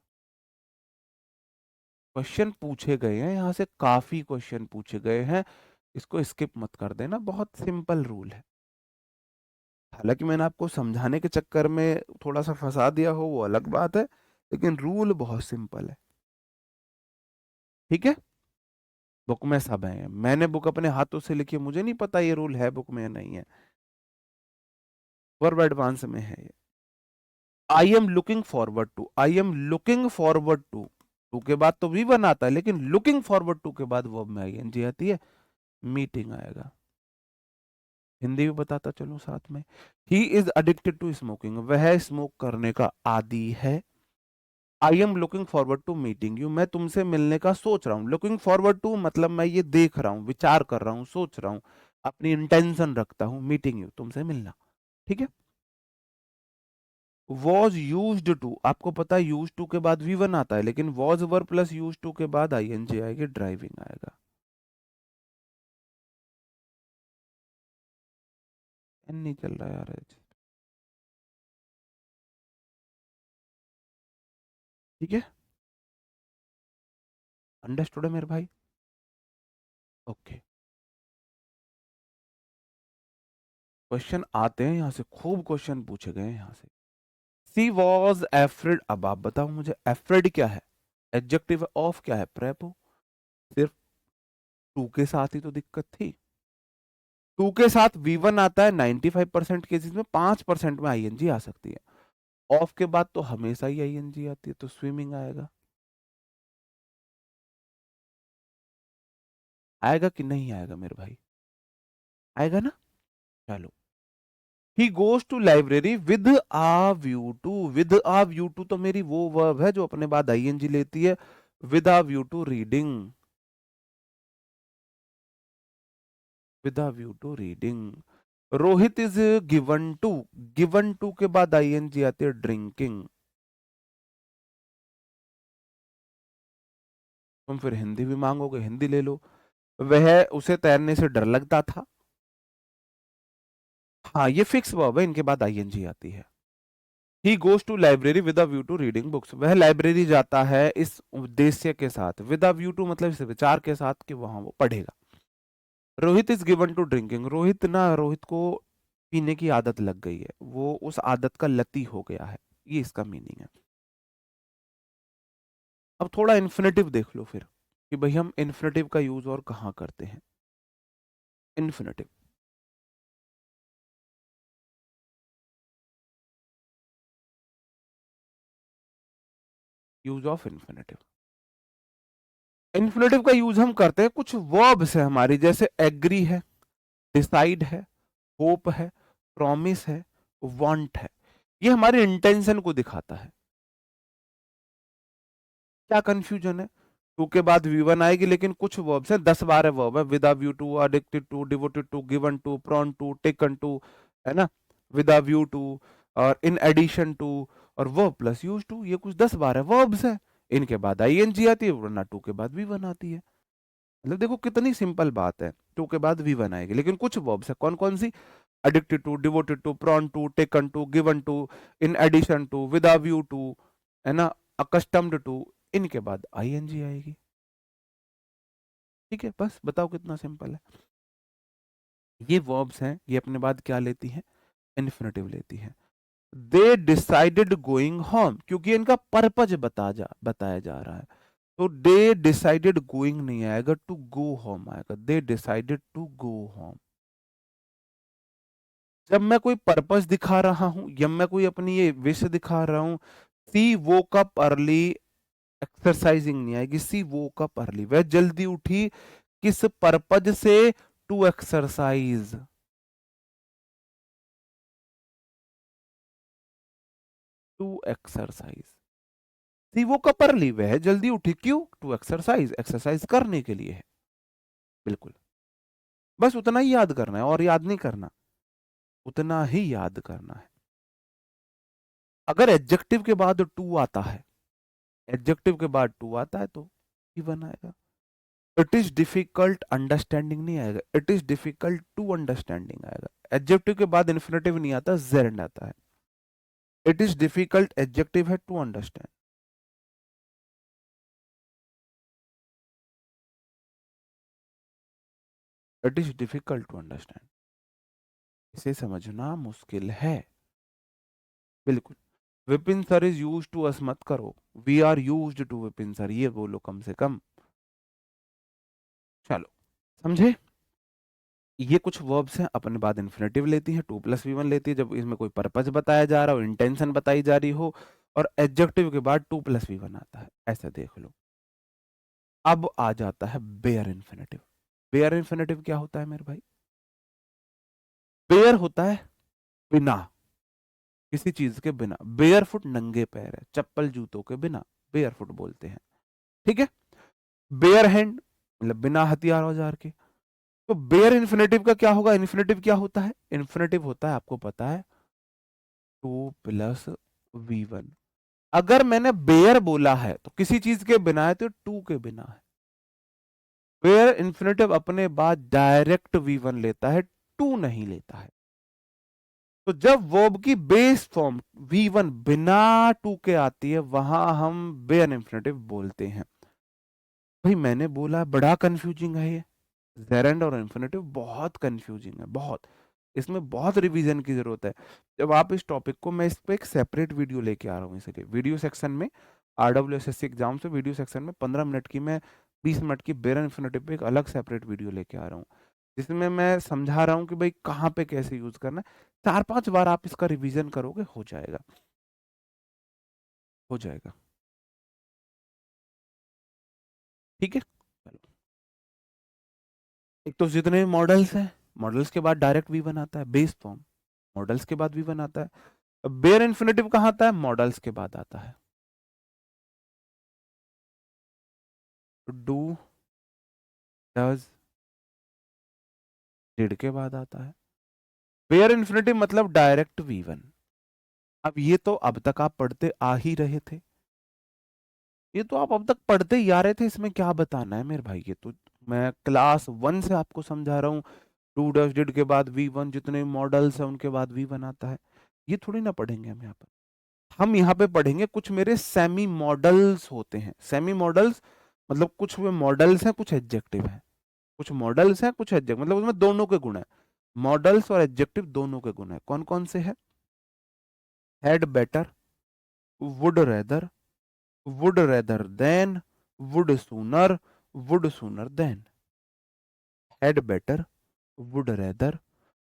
क्वेश्चन पूछे गए हैं यहां से, काफी क्वेश्चन पूछे गए हैं, इसको स्किप मत कर देना, बहुत सिंपल रूल है। हालांकि मैंने आपको समझाने के चक्कर में थोड़ा सा फंसा दिया हो वो अलग बात है, लेकिन रूल बहुत सिंपल है। ठीक है, बुक में सब है, मैंने बुक अपने हाथों से लिखी है, मुझे नहीं पता ये रूल है बुक में या नहीं है, वर्ब एडवांस में है ये। I am looking forward to, I am looking forward to, to के बाद तो वी वन आता है, लेकिन लुकिंग फॉरवर्ड टू के बाद वर्ब में आईएनजी आती है, मीटिंग आएगा। हिंदी भी बताता चलो साथ में। He is addicted to smoking, वह स्मोक करने का आदी है। I am looking forward to meeting you, मैं तुमसे मिलने का सोच रहा हूं। लुकिंग फॉरवर्ड टू मतलब मैं ये देख रहा हूं, विचार कर रहा हूं, सोच रहा हूं, अपनी इंटेंशन रखता हूं, मीटिंग यू तुमसे मिलना। ठीक है। वॉज यूज्ड टू, आपको पता है यूज टू के बाद वी वन आता है, लेकिन was verb plus use to के बाद आईएनजी आएगी, ड्राइविंग आएगा। एन नहीं चल रहा यार आज। ठीक है, अंडरस्टूड है मेरे भाई। ओके, क्वेश्चन आते हैं यहाँ से, खूब क्वेश्चन पूछे गए हैं यहाँ से। सी वॉज एफ्रेड, अब आप बताओ मुझे एफ्रेड क्या है, एडजेक्टिव ऑफ क्या है, प्रेपो। सिर्फ टू के साथ ही तो दिक्कत थी, टू के साथ वी वन आता है 95% केसेस में, 5% में आईएनजी आ सकती है। ऑफ के बाद तो हमेशा ही आईएनजी आती है, तो स्विमिंग आएगा। आएगा कि नहीं आएगा मेरे भाई, आएगा ना। चलो, he goes to library with a view to, with a view to तो मेरी वो वर्ब है जो अपने बाद आईएनजी लेती है, with a view to reading, with a view to reading. Rohit is given to, given to के बाद आईएनजी आती है, ड्रिंकिंग। तुम फिर हिंदी भी मांगोगे, हिंदी ले लो। वह, उसे तैरने से डर लगता था, हाँ ये फिक्स वर्ब है, इनके बाद आईएनजी आती है। He goes to library with a view to reading books, वह लाइब्रेरी जाता है इस उद्देश्य के साथ, विद अ व्यू टू मतलब इस विचार के साथ कि वहां वो पढ़ेगा। Rohit is given to drinking, रोहित को पीने की आदत लग गई है, वो उस आदत का लती हो गया है, ये इसका मीनिंग है। अब थोड़ा इन्फिनेटिव देख लो फिर, कि भाई हम इन्फिनेटिव का यूज और कहाँ करते हैं। Infinitive, use of infinitive, infinitive का यूज हम करते हैं कुछ वर्ब्स है हमारी, जैसे एग्री है, डिसाइड है, होप है, प्रॉमिस है, वांट है, ये हमारे इंटेंशन को दिखाता है। क्या कंफ्यूजन है, टू के बाद वी वन आएगी, लेकिन कुछ वर्ब्स हैं, 10-12 वर्ब है, with a view to, addicted to, devoted to, given to, prone to, taken to, है ना, विद अ व्यू टू, और इन एडिशन टू, और वर्ब प्लस यूज टू, ये कुछ 10-12 वर्ब्स है, इनके बाद आईएनजी आती है, वरना टू के बाद वी वन आती है। मतलब देखो कितनी सिंपल बात है, टू के बाद वी वन आएगी, लेकिन कुछ वर्ब्स है, कौन कौन सी, addicted to, devoted to, prone to, taken to, given to, in addition to, with a view to, है ना, accustomed to, इनके बाद आईएनजी आएगी। ठीक है, बस बताओ कितना सिंपल है। ये वर्ब्स हैं, ये अपने बाद क्या लेती हैं, इन्फिनेटिव लेती हैं। दे डिसाइडेड गोइंग होम, क्योंकि इनका पर्पज बताया जा रहा है, तो दे डिसाइडेड गोइंग नहीं आएगा, टू गो होम आएगा, they decided to go home. जब मैं कोई पर्पस दिखा रहा हूं, या मैं कोई अपनी ये विश दिखा रहा हूं, सी वोक अप अर्ली, एक्सरसाइजिंग नहीं आएगी, सी वोक अप अर्ली, वह जल्दी उठी किस पर्पज से, to exercise, to exercise. She woke up early, वह जल्दी उठी, क्यों, टू एक्सरसाइज, एक्सरसाइज करने के लिए है। बिल्कुल, बस उतना ही याद करना है, और याद नहीं करना, उतना ही याद करना है। अगर एडजेक्टिव के बाद टू आता है, एडजेक्टिव के बाद टू आता है तो गिवन आएगा। इट इज डिफिकल्ट अंडरस्टैंडिंग नहीं आएगा, it is difficult to understanding आएगा, एडजेक्टिव के बाद इन्फिनेटिव नहीं आता, जेरंड आता है। इट इज डिफिकल्ट एडजेक्टिव है to understand. It is difficult to understand, इसे समझना मुश्किल है। बिल्कुल। Vipin sir is use to us मत करो, we are use to Vipin sir, ये बोलो कम से कम। चलो, समझे? ये कुछ वर्ब्स हैं, अपने बाद इन्फिनेटिव लेती हैं, टू प्लस वी वन लेती है जब इसमें कोई पर्पज बताया जा रहा हो, इंटेंशन बताई जा रही हो, और एडजेक्टिव के बाद टू प्लस वी वन आता है, ऐसा देख लो। अब आ जाता है बेयर इन्फिनेटिव। बेयर इन्फिनेटिव क्या होता है मेरे भाई? बेयर होता है बिना, किसी चीज के बिना। बेयर फुट नंगे पैर है, चप्पल जूतों के बिना बेयर फुट बोलते हैं, ठीक है। बेयर हैंड मतलब बिना हथियार औजार के। तो बेयर इन्फिनेटिव का क्या होगा? इन्फिनेटिव क्या होता है? इन्फिनेटिव होता है, आपको पता है, टू प्लस वी वन। अगर मैंने बेयर बोला है तो किसी चीज के बिना है, तो टू के बिना है। बेयर इन्फिनेटिव अपने बाद डायरेक्ट वी वन लेता है, टू नहीं लेता है। तो जब वर्ब की बेस फॉर्म वी वन बिना टू के आती है, वहां हम बेयर इन्फिनेटिव बोलते हैं। भाई मैंने बोला बड़ा कंफ्यूजिंग है ये, जेरेंड और इन्फिनेटिव बहुत कंफ्यूजिंग है, बहुत। इसमें बहुत रिवीजन की जरूरत है। जब आप इस टॉपिक को, मैं इस पे एक सेपरेट वीडियो लेके आ रहा हूँ, इसलिए वीडियो सेक्शन में, RWSSC एग्जाम से वीडियो सेक्शन में 15 मिनट की, मैं 20 मिनट की बेयर इन्फिनेटिव पे एक अलग सेपरेट वीडियो लेके आ रहा हूँ, जिसमें मैं समझा रहा हूँ कि भाई कहाँ पे कैसे यूज करना है। 4-5 बार आप इसका रिवीजन करोगे, हो जाएगा, हो जाएगा, ठीक है। चलो, एक तो जितने मॉडल्स हैं, मॉडल्स के बाद डायरेक्ट वी वन आता है, बेस फॉर्म, मॉडल्स के बाद वी वन आता है। अब बेयर इन्फिनेटिव कहाँ आता है? मॉडल्स के बाद आता है। डू, डज, डिड के बाद आता है। बेयर इन्फिनेटिव मतलब डायरेक्ट वी वन। अब ये तो अब तक आप पढ़ते आ ही रहे थे, ये तो आप अब तक पढ़ते ही आ रहे थे, इसमें क्या बताना है मेरे भाई? ये तो मैं क्लास 1 से आपको समझा रहा हूँ, डू डज डिड के बाद वी वन, जितने मॉडल्स हैं उनके बाद वी वन आता है। ये थोड़ी ना पढ़ेंगे हम यहाँ पर। हम यहाँ पे पढ़ेंगे कुछ मेरे सेमी मॉडल्स होते हैं। सेमी मॉडल्स मतलब कुछ वे मॉडल्स हैं, कुछ एडजेक्टिव हैं। कुछ मॉडल्स हैं, कुछ एडजेक्टिव, मतलब उसमें दोनों के गुण है। मॉडल्स और एडजेक्टिव दोनों के गुण है। कौन कौन से हैं? Had better, would rather, would rather than, would sooner, would sooner than. Had better, would rather,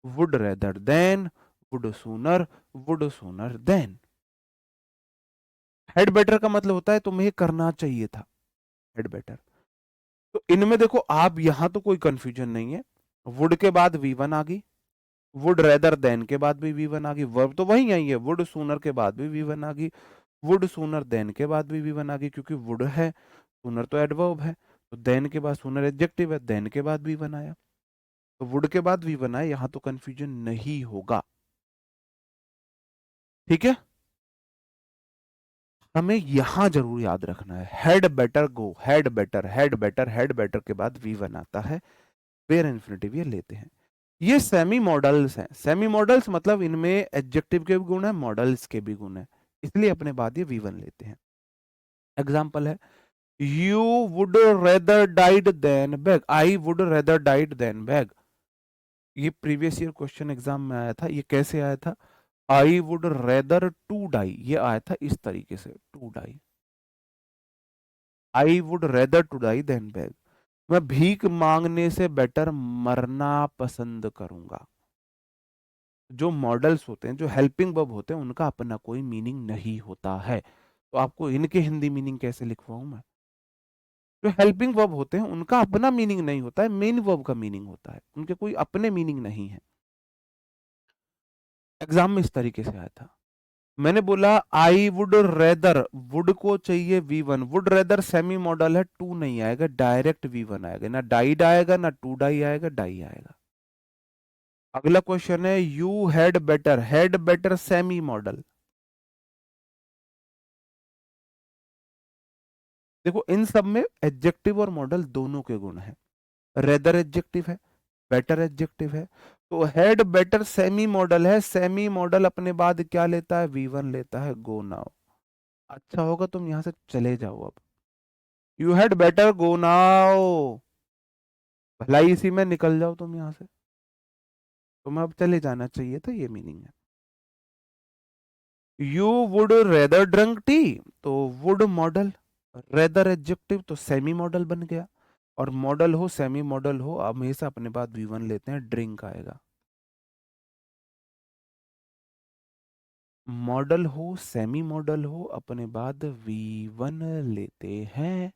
would rather than, would sooner, would sooner than. Had better का मतलब होता है तुम्हें करना चाहिए था, हैड बेटर। तो इनमें देखो आप, यहां तो कोई कंफ्यूजन नहीं है। वुड के बाद वी वन आ गई, वुड रेदर देन के बाद भी वी वन आ गई, वर्ब तो वही आई है। वुड सूनर के बाद भी वी वन आ गई, वुड सूनर देन के बाद भी वी वन आ गई, क्योंकि वुड है, सूनर तो एडवर्ब है, तो देन के बाद सूनर एडजेक्टिव है, देन के बाद वी वन आया, तो वुड के बाद वी वन आया, यहां तो कंफ्यूजन नहीं होगा, ठीक है। हमें यहां जरूर याद रखना है, had better go, head better, head better, head better के बाद वी वन आता है, वेयर इन्फिनेटिव ये लेते हैं। ये सेमी मॉडल्स हैं। सेमी मॉडल्स मतलब इनमें एडजेक्टिव के भी गुण है, मॉडल्स के भी गुण है, इसलिए अपने बाद ये वी वन लेते हैं। एग्जाम्पल है, you would rather died than beg, I would rather died than beg. ये प्रीवियस ईयर क्वेश्चन एग्जाम में आया था। ये कैसे आया था? I would rather to die, ये आया था इस तरीके से, to die. I would rather to die than beg, मैं भीख मांगने से बेटर मरना पसंद करूंगा। जो मॉडल्स होते हैं, जो हेल्पिंग वर्ब होते हैं, उनका अपना कोई मीनिंग नहीं होता है। तो आपको इनके हिंदी मीनिंग कैसे लिखवाऊं मैं? जो हेल्पिंग वर्ब होते हैं उनका अपना मीनिंग नहीं होता है, मेन वर्ब का मीनिंग होता है, उनके कोई अपने मीनिंग नहीं है। एग्जाम में इस तरीके से आया था, मैंने बोला आई वुड रेदर, वुड को चाहिए V one, would rather semi modal है, टू नहीं आएगा, डायरेक्ट वी वन आएगा, ना डाइड आएगा ना टू डाई आएगा, डाई आएगा। अगला क्वेश्चन है, you had better, had better semi model. देखो इन सब में एडजेक्टिव और मॉडल दोनों के गुण हैं। रेदर एडजेक्टिव है, बेटर एडजेक्टिव है, तो हैड बेटर सेमी मॉडल है, सेमी मॉडल अपने बाद क्या लेता है, V1 लेता है, गो नाउ। अच्छा होगा तुम यहां से चले जाओ अब। You had better go now, भलाई इसी में निकल जाओ तुम यहां से, तुम्हें अब चले जाना चाहिए था, ये मीनिंग है। You would rather drunk T, तो वुड मॉडल, रेदर एडजेक्टिव, तो सेमी मॉडल बन गया। और मॉडल हो सेमी मॉडल हो हमेशा अपने बाद V1 लेते हैं, ड्रिंक आएगा। मॉडल हो सेमी मॉडल हो अपने बाद V1 लेते हैं,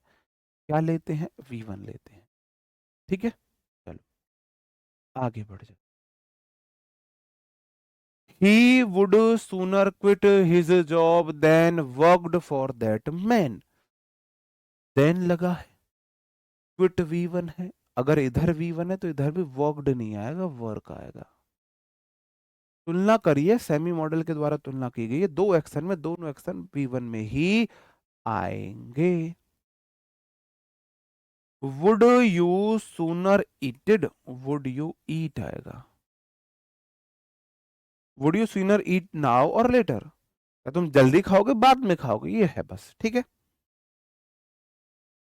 क्या लेते हैं, V1 लेते हैं। ठीक है, चलो आगे बढ़ जाओ। He would sooner quit his job than worked for that man, than लगा है, क्विट V1 है, अगर इधर V1 है तो इधर भी वर्कड नहीं आएगा, वर्क आएगा। तुलना करिए, सेमी मॉडल के द्वारा तुलना की गई है, दो एक्शन में, दोनों एक्शन V1 में ही आएंगे। Would you sooner eated, would you eat आएगा। Would you sooner eat now और लेटर, क्या तुम जल्दी खाओगे बाद में खाओगे, ये है बस, ठीक है।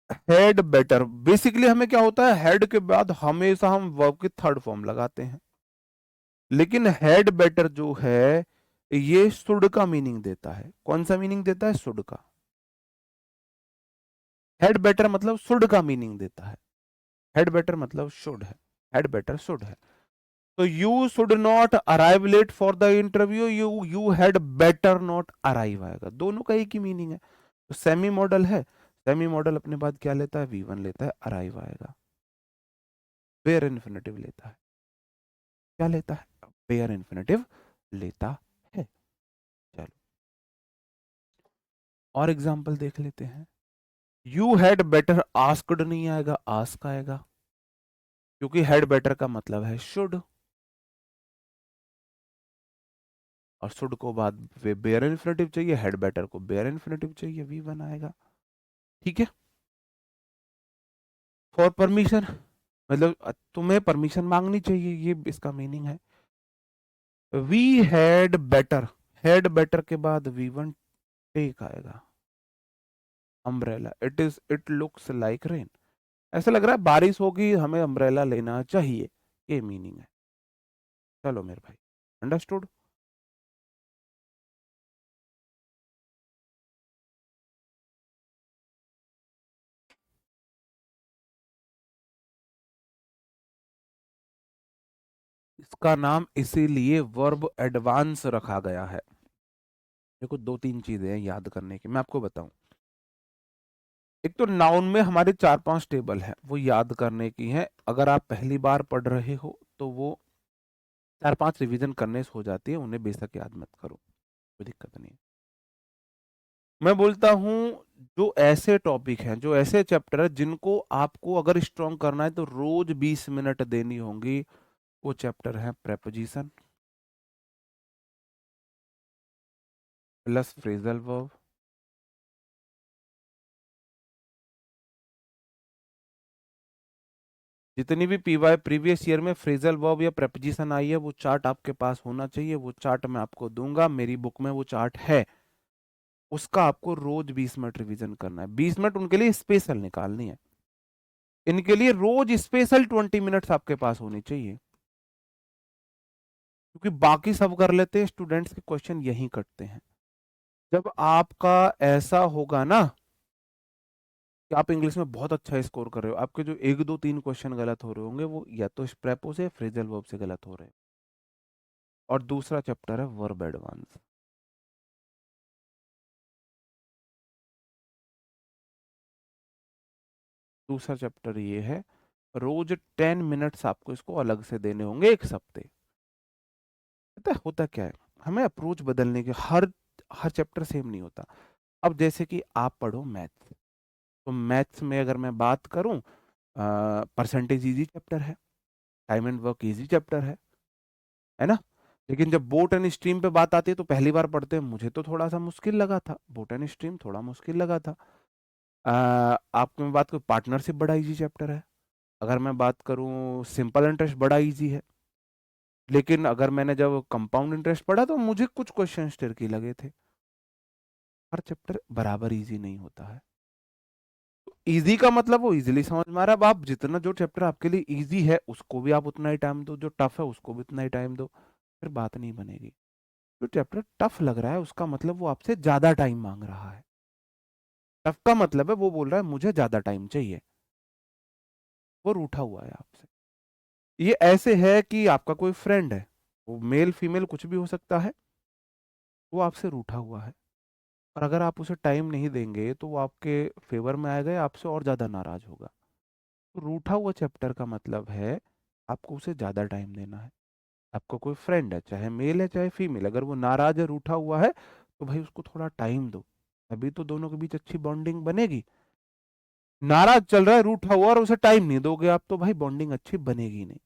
हेड बेटर, बेसिकली हमें क्या होता है, हेड के बाद हमेशा हम वर्ब की थर्ड फॉर्म लगाते हैं, लेकिन हेड बेटर जो है ये शुड का मीनिंग देता है। कौन सा मीनिंग देता है, शुड का। हेड बेटर मतलब शुड का मीनिंग देता है, हेड बेटर मतलब शुड है, हेड बेटर शुड है। तो you should not arrive late for the interview, you had better not arrive आएगा, दोनों का एक ही मीनिंग है। तो सेमी मॉडल है, सेमी मॉडल अपने बाद क्या लेता है, V1 लेता है, अराइव आएगा। बेयर इन्फिनेटिव लेता है, क्या लेता है, बेयर इन्फिनेटिव लेता है। चलो और एग्जांपल देख लेते हैं। यू हैड बेटर आस्क्ड नहीं आएगा, आस्क आएगा, क्योंकि हैड बेटर का मतलब है शुड, और शुड को बाद वे बेयर इन्फिनेटिव चाहिए, हेड बेटर को बेयर इन्फिनेटिव चाहिए, V1 आएगा। ठीक है। फॉर परमिशन मतलब तुम्हें परमिशन मांगनी चाहिए, ये इसका मीनिंग है। वी हैड बेटर के बाद V1 टेक आएगा। Umbrella, it looks like rain, ऐसा लग रहा है बारिश होगी, हमें अम्ब्रेला लेना चाहिए, ये मीनिंग है। चलो मेरे भाई, अंडरस्टूड। इसका नाम इसीलिए वर्ब एडवांस रखा गया है। देखो दो तीन चीजें हैं याद करने की, मैं आपको बताऊं। एक तो नाउन में हमारे चार पांच टेबल है, वो याद करने की है, अगर आप पहली बार पढ़ रहे हो तो वो चार पांच रिवीजन करने से हो जाती है, उन्हें बेशक याद मत करो, कोई दिक्कत नहीं है। मैं बोलता हूँ जो ऐसे टॉपिक हैं, जो ऐसे चैप्टर है जिनको आपको अगर स्ट्रॉन्ग करना है तो रोज 20 मिनट देनी होंगी, वो चैप्टर है प्रेपोजिशन प्लस फ्रेजल वर्ब। जितनी भी पीवाई प्रीवियस ईयर में फ्रेजल वर्ब या प्रेपोजिशन आई है वो चार्ट आपके पास होना चाहिए, वो चार्ट मैं आपको दूंगा, मेरी बुक में वो चार्ट है, उसका आपको रोज 20 मिनट रिवीजन करना है, 20 मिनट उनके लिए स्पेशल निकालनी है, इनके लिए रोज स्पेशल 20 मिनट्स आपके पास होनी चाहिए, क्योंकि बाकी सब कर लेते हैं स्टूडेंट्स के क्वेश्चन यहीं कटते हैं। जब आपका ऐसा होगा ना कि आप इंग्लिश में बहुत अच्छा स्कोर कर रहे हो, आपके जो एक दो तीन क्वेश्चन गलत हो रहे होंगे वो या तो प्रेपो से फ्रेजल वर्ब से गलत हो रहे हैं। और दूसरा चैप्टर है वर्ब एडवांस। दूसरा चैप्टर ये है, रोज 10 मिनट्स आपको इसको अलग से देने होंगे एक हफ्ते। पता है होता क्या है, हमें अप्रोच बदलने के, हर हर चैप्टर सेम नहीं होता। अब जैसे कि आप पढ़ो मैथ्स, तो मैथ्स में अगर मैं बात करूं, परसेंटेज इजी चैप्टर है, time and work easy chapter है ना। लेकिन जब बोट एंड स्ट्रीम पे बात आती है तो पहली बार पढ़ते हैं, मुझे तो थोड़ा सा मुश्किल लगा था, बोट एंड स्ट्रीम थोड़ा मुश्किल लगा था। आपको मैं बात करूँ, पार्टनरशिप बड़ा इजी चैप्टर है। अगर मैं बात करूँ, सिंपल इंटरेस्ट बड़ा इजी है। लेकिन अगर मैंने जब कंपाउंड इंटरेस्ट पढ़ा तो मुझे कुछ क्वेश्चन ट्रिकी लगे थे। हर चैप्टर बराबर इजी नहीं होता है। इजी का मतलब वो इजीली समझ में आ रहा है। अब आप जितना जो चैप्टर आपके लिए इजी है उसको भी आप उतना ही टाइम दो, जो टफ है उसको भी उतना ही टाइम दो, फिर बात नहीं बनेगी। जो चैप्टर टफ लग रहा है उसका मतलब वो आपसे ज्यादा टाइम मांग रहा है। टफ का मतलब है वो बोल रहा है मुझे ज्यादा टाइम चाहिए, वो रूठा हुआ है आपसे। ये ऐसे है कि आपका कोई फ्रेंड है, वो मेल फीमेल कुछ भी हो सकता है, वो आपसे रूठा हुआ है, और अगर आप उसे टाइम नहीं देंगे तो वो आपके फेवर में आएगा या आपसे और ज्यादा नाराज होगा। तो रूठा हुआ चैप्टर का मतलब है आपको उसे ज्यादा टाइम देना है। आपका कोई फ्रेंड है, चाहे मेल है चाहे फीमेल, अगर वो नाराज है, रूठा हुआ है, तो भाई उसको थोड़ा टाइम दो, अभी तो दोनों के बीच अच्छी बॉन्डिंग बनेगी। नाराज चल रहा है, रूठा हुआ, और उसे टाइम नहीं दोगे आप, तो भाई बॉन्डिंग अच्छी बनेगी नहीं।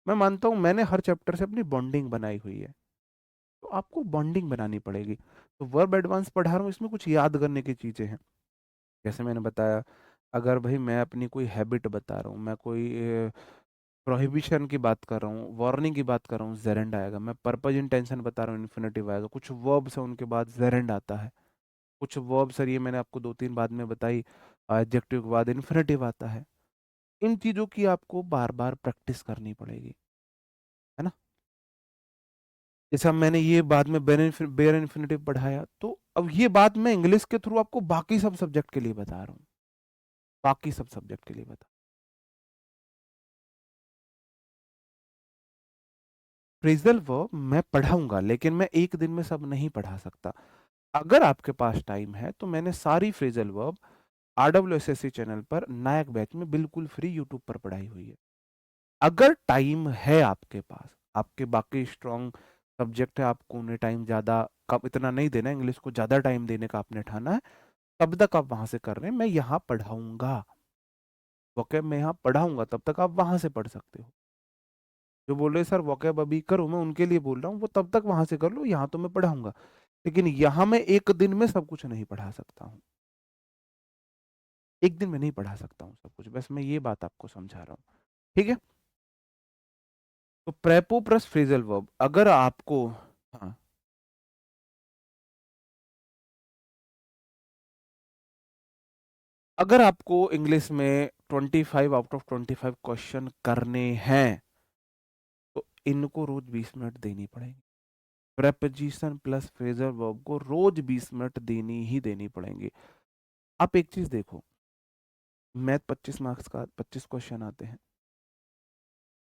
मैं मानता हूं मैंने हर चैप्टर से अपनी बॉन्डिंग बनाई हुई है, तो आपको बॉन्डिंग बनानी पड़ेगी। तो वर्ब एडवांस पढ़ा रहा हूँ, इसमें कुछ याद करने की चीजें हैं। जैसे मैंने बताया, अगर भाई मैं अपनी कोई हैबिट बता रहा हूँ, मैं कोई प्रोहिबिशन की बात कर रहा हूँ, वार्निंग की बात कर रहा हूँ, जेरेंड आएगा। मैं पर्पज इंटेंशन बता रहा हूँ, इन्फिनेटिव आएगा। कुछ वर्ब्स है उनके बाद जेरेंड आता है। कुछ वर्ब सर ये मैंने आपको दो तीन बाद में बताई, एडजेक्टिव के बाद इन्फिनेटिव आता है। इन चीजों की आपको बार बार प्रैक्टिस करनी पड़ेगी, है ना। जैसे अब मैंने ये बाद में बेयर इन्फिनेटिव पढ़ाया, तो अब ये बात मैं इंग्लिश के थ्रू आपको बाकी सब सब्जेक्ट के लिए बता रहा हूँ, बाकी सब सब्जेक्ट के लिए बता। फ्रेजल वर्ब मैं पढ़ाऊंगा, लेकिन मैं एक दिन में सब नहीं पढ़ा सकता। अगर आपके पास टाइम है तो मैंने सारी फ्रेजल वर्ब RWSSC चैनल पर नायक बैच में बिल्कुल फ्री यूट्यूब पर पढ़ाई हुई है। अगर टाइम है आपके पास, आपके बाकी स्ट्रॉन्ग सब्जेक्ट है, आपको उन्हें टाइम ज्यादा कब इतना नहीं देना, इंग्लिश को ज्यादा टाइम देने का आपने ठाना है, तब तक आप वहां से कर रहे हैं। मैं यहाँ पढ़ाऊंगा, वोकैब मैं यहाँ पढ़ाऊंगा, तब तक आप वहां से पढ़ सकते हो। जो बोल रहे सर वोकैब अभी करो, मैं उनके लिए बोल रहा हूँ, वो तब तक वहां से कर लो, यहाँ तो मैं पढ़ाऊंगा। लेकिन यहाँ मैं एक दिन में सब कुछ नहीं पढ़ा सकता हूँ, एक दिन में नहीं पढ़ा सकता हूँ सब कुछ, बस मैं ये बात आपको समझा रहा हूँ। ठीक है। तो प्रेपो प्लस फ्रेजल वर्ब अगर आपको, हाँ, अगर आपको इंग्लिश में 25 आउट ऑफ 25 क्वेश्चन करने हैं, तो इनको रोज 20 मिनट देनी पड़ेगी। प्रेपोजिशन प्लस फ्रेजल वर्ब को रोज 20 मिनट देनी ही देनी पड़ेंगी। आप एक चीज देखो, मैथ 25 मार्क्स का 25 क्वेश्चन आते हैं।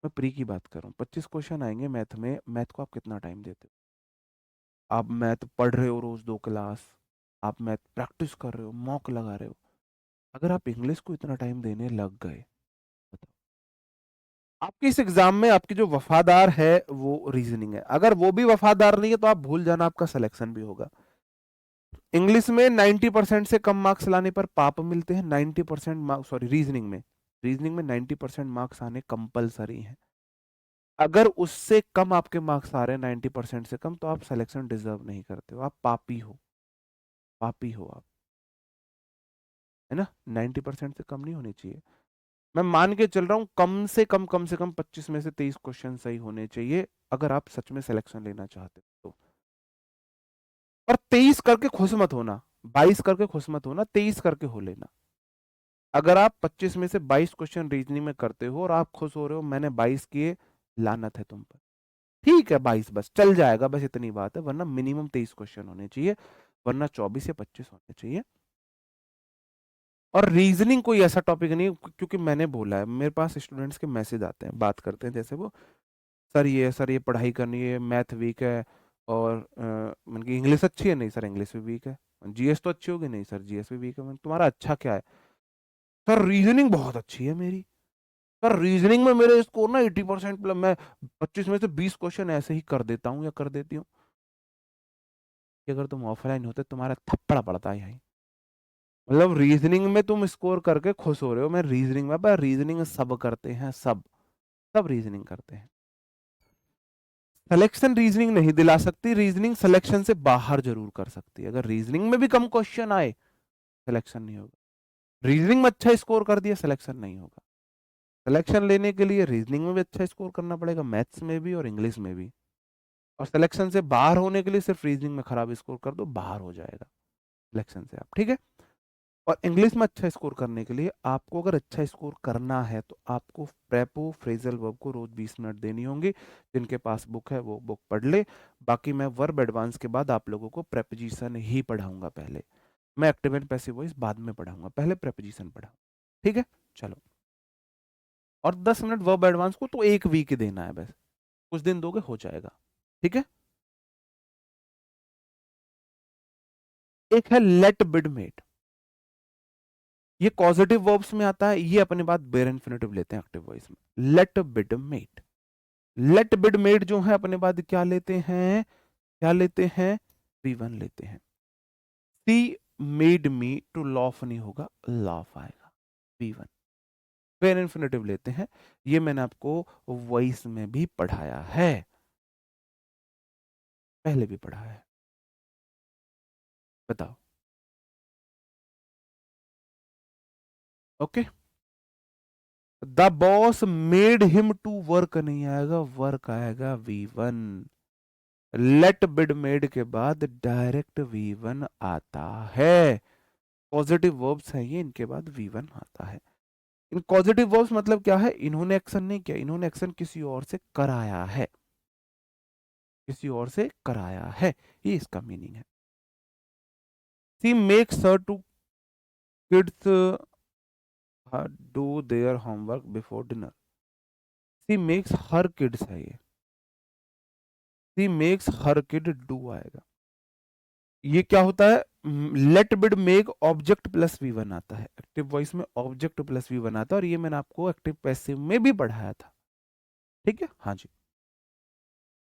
मैं प्री की बात कर रहा हूँ, 25 क्वेश्चन आएंगे मैथ में, मैथ को आप कितना टाइम देते हो? आप मैथ पढ़ रहे हो रोज 2 क्लास, आप मैथ प्रैक्टिस कर रहे हो, मॉक लगा रहे हो। अगर आप इंग्लिश को इतना टाइम देने लग गए, बताओ, आपके इस एग्जाम में आपकी जो वफादार है वो रीजनिंग है। अगर वो भी वफादार नहीं है तो आप भूल जाना, आपका सिलेक्शन भी होगा। इंग्लिश में 90% से कम मार्क्स लाने पर पाप मिलते हैं। 90% मार्क्स, सॉरी, रीजनिंग में 90% मार्क्स आने कंपलसरी हैं। अगर उससे कम आपके मार्क्स आ रहे हैं, 90% से कम, तो आप सिलेक्शन डिजर्व नहीं करते हो, आप पापी हो, पापी हो आप, है ना। 90% से कम नहीं होनी चाहिए। मैं मान के चल रहा हूं कम से कम 25 में से 23 क्वेश्चन सही होने चाहिए, अगर आप सच में सिलेक्शन लेना चाहते हो तो। और 23 करके खुश मत होना, 22 करके खुश मत होना, 23 करके हो लेना। अगर आप 25 में से 22 क्वेश्चन रीजनिंग में करते हो और आप खुश हो रहे हो मैंने 22 किए, लानत है तुम पर। ठीक है, 22 बस चल जाएगा, बस इतनी बात है, वरना मिनिमम 23 क्वेश्चन होने चाहिए, वरना 24 या 25 होने चाहिए। और रीजनिंग कोई ऐसा टॉपिक नहीं, क्योंकि मैंने बोला है, मेरे पास स्टूडेंट्स के मैसेज आते हैं, बात करते हैं, जैसे वो सर ये पढ़ाई करनी है, मैथ वीक है, और मैंने कहा इंग्लिश अच्छी है, नहीं सर इंग्लिश भी वीक है। जीएस तो अच्छी होगी, नहीं सर जीएस भी वीक है। तुम्हारा अच्छा क्या है? सर रीजनिंग बहुत अच्छी है मेरी। सर रीजनिंग में मेरे स्कोर ना 80% प्लस, मैं 25 में से 20 क्वेश्चन ऐसे ही कर देता हूँ या कर देती हूँ। कि अगर तुम ऑफलाइन होते तुम्हारा थप्पड़ पड़ता है यहीं। मतलब रीजनिंग में तुम स्कोर करके खुश हो रहे हो, मैं रीजनिंग में, पर रीजनिंग सब करते हैं, सब सब रीजनिंग करते हैं। सिलेक्शन रीजनिंग नहीं दिला सकती, रीजनिंग सिलेक्शन से बाहर जरूर कर सकती है। अगर रीजनिंग में भी कम क्वेश्चन आए, सिलेक्शन नहीं होगा। रीजनिंग में अच्छा स्कोर कर दिया, सिलेक्शन नहीं होगा। सिलेक्शन लेने के लिए रीजनिंग में भी अच्छा स्कोर करना पड़ेगा, मैथ्स में भी और इंग्लिश में भी। और सिलेक्शन से बाहर होने के लिए सिर्फ रीजनिंग में खराब स्कोर कर दो, बाहर हो जाएगा सिलेक्शन से आप, ठीक है। और इंग्लिश में अच्छा स्कोर करने के लिए आपको अगर अच्छा स्कोर करना है तो आपको प्रेपो फ्रेजल वर्ब को रोज 20 मिनट देनी होंगी। जिनके पास बुक है वो बुक पढ़ ले। बाकी मैं वर्ब एडवांस के बाद आप लोगों को प्रेपोजिशन ही पढ़ाऊंगा पहले। मैं एक्टिव एंड पैसिव वॉइस बाद में पढ़ाऊंगा, पहले प्रेपोजिशन पढ़ाऊंगा, ठीक है। चलो, और 10 मिनट वर्ब एडवांस को तो एक वीक देना है बस, कुछ दिन दोगे हो जाएगा, ठीक है। एक है लेट बिड मेड, ये कॉजेटिव वर्ब्स में आता है, ये अपने बाद बेयर इन्फिनेटिव लेते हैं एक्टिव वॉइस में। Let bid made, let bid made जो है अपने बाद क्या लेते हैं, क्या लेते हैं, V1 लेते हैं। She made me to laugh नहीं होगा, लाफ आएगा, V1। बेयर इन्फिनेटिव लेते हैं, ये मैंने आपको वॉइस में भी पढ़ाया है, पहले भी पढ़ाया है, बताओ। Okay, the boss made him to work नहीं आएगा, वर्क आएगा, V1। लेट बिड मेड के बाद डायरेक्ट V1 आता है। पॉजिटिव वर्ब्स है ये, इनके बाद V1 आता है। इन पॉजिटिव वर्ब्स मतलब क्या है, इन्होंने एक्शन नहीं किया, इन्होंने एक्शन किसी और से कराया है, किसी और से कराया है, ये इसका मीनिंग है। She makes her two kids do their homework before dinner. She makes her kids है ये, she makes her kid do आएगा। ये क्या होता है, let bid make object plus V1 आता है, एक्टिव वॉइस में ऑब्जेक्ट प्लस V1 आता है, और ये मैंने आपको एक्टिव पैसिव में भी पढ़ाया था, ठीक है। हाँ जी,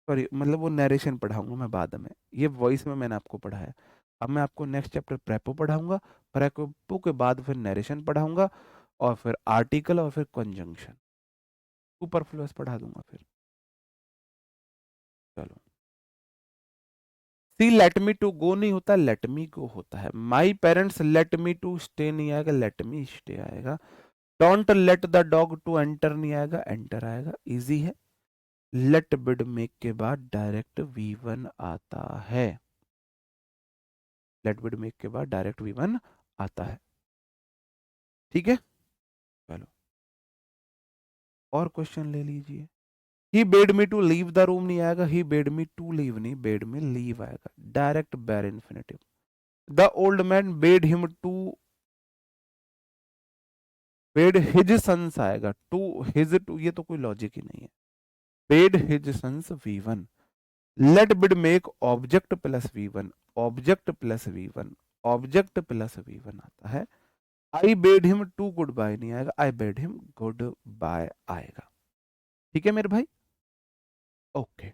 सॉरी, मतलब वो नरेशन पढ़ाऊंगा मैं बाद में, ये वॉइस में मैंने आपको पढ़ाया। अब मैं आपको नेक्स्ट चैप्टर प्रेपो पढ़ाऊंगा, प्रेपो के बाद फिर नरेशन पढ़ाऊंगा, और फिर आर्टिकल, और फिर कंजंक्शन, सुपरफ्लुअस पढ़ा दूंगा फिर। चलो, सी लेट मी टू गो नहीं होता, लेट मी गो होता है। My parents let me to stay नहीं आएगा, लेट मी स्टे आएगा। Don't let the dog to enter नहीं आएगा, एंटर आएगा, इजी है। लेट बिड मेक के बाद डायरेक्ट V1 आता है, लेट बिड मेक के बाद डायरेक्ट V1 आता है, ठीक है। चलो, और क्वेश्चन ले लीजिए। He bade me to leave the room नहीं आएगा, he bade me to leave नहीं, बेड में लीव आएगा, direct bare infinitive. The old man bade him to, bade his sons आएगा, टू हिज टू, ये तो कोई लॉजिक ही नहीं है। Bade his sons V1। Let bid make object plus V1, object plus V1, object plus V1 आता है। I bade him to good bye नहीं आएगा, आई बेड हिम गुड बाय आएगा, ठीक है मेरे भाई। ओके,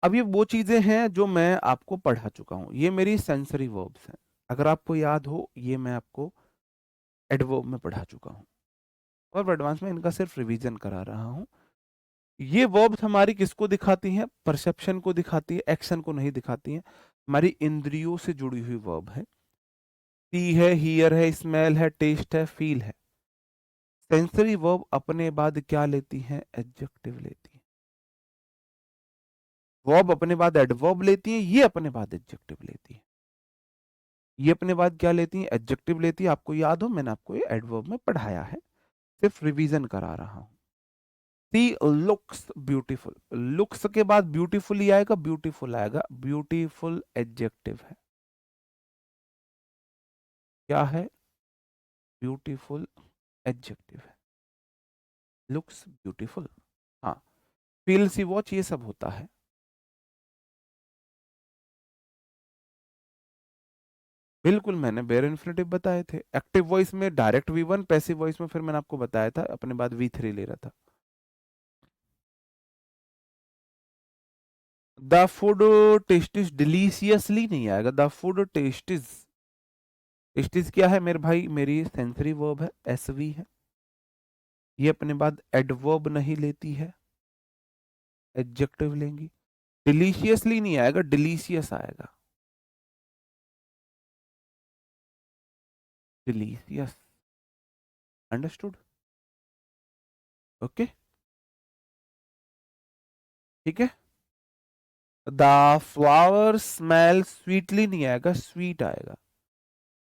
अब ये वो चीजें हैं जो मैं आपको पढ़ा चुका हूं, ये मेरी सेंसरी वर्ब्स हैं। अगर आपको याद हो, ये मैं आपको एडवर्ब में पढ़ा चुका हूं, और एडवांस में इनका सिर्फ रिवीजन करा रहा हूं। ये वर्ब्स हमारी किसको दिखाती हैं, परसेप्शन को दिखाती है, एक्शन को नहीं दिखाती हैं। हमारी इंद्रियों से जुड़ी हुई वर्ब है। सी है, हियर है, स्मेल है, टेस्ट है, फील है। सेंसरी वर्ब अपने बाद क्या लेती हैं, एडजेक्टिव लेती हैं। वर्ब अपने बाद एडवर्ब लेती हैं, ये अपने बाद एडजेक्टिव लेती है। ये अपने बाद क्या लेती हैं, एडजेक्टिव लेती है। आपको याद हो, मैंने आपको ये एडवर्ब में पढ़ाया है, सिर्फ रिवीजन करा रहा हूं। सी लुक्स ब्यूटीफुल, लुक्स के बाद ब्यूटीफुल ही आएगा, ब्यूटीफुल आएगा, ब्यूटीफुल एडजेक्टिव है, क्या है, ब्यूटीफुल एडजेक्टिव है, लुक्स ब्यूटीफुल। हाँ, फील सी वॉच, ये सब होता है। बिल्कुल, मैंने बेयर इन्फिनेटिव बताए थे। एक्टिव वॉइस में डायरेक्ट V1, पैसिव वॉइस में फिर मैंने आपको बताया था अपने बाद V3 ले रहा था। द फूड टेस्टिस डिलीशियसली नहीं आएगा, द फूड टेस्टिस, टेस्टिस क्या है मेरे भाई, मेरी सेंसरी वर्ब है, SV है। ये अपने बाद एडवर्ब नहीं लेती है, एडजेक्टिव लेंगी। डिलीशियसली नहीं आएगा, डिलीशियस आएगा, डिलीशियस। अंडरस्टूड? ओके, ठीक है। द फ्लावर स्मेल स्वीटली नहीं आएगा, स्वीट आएगा,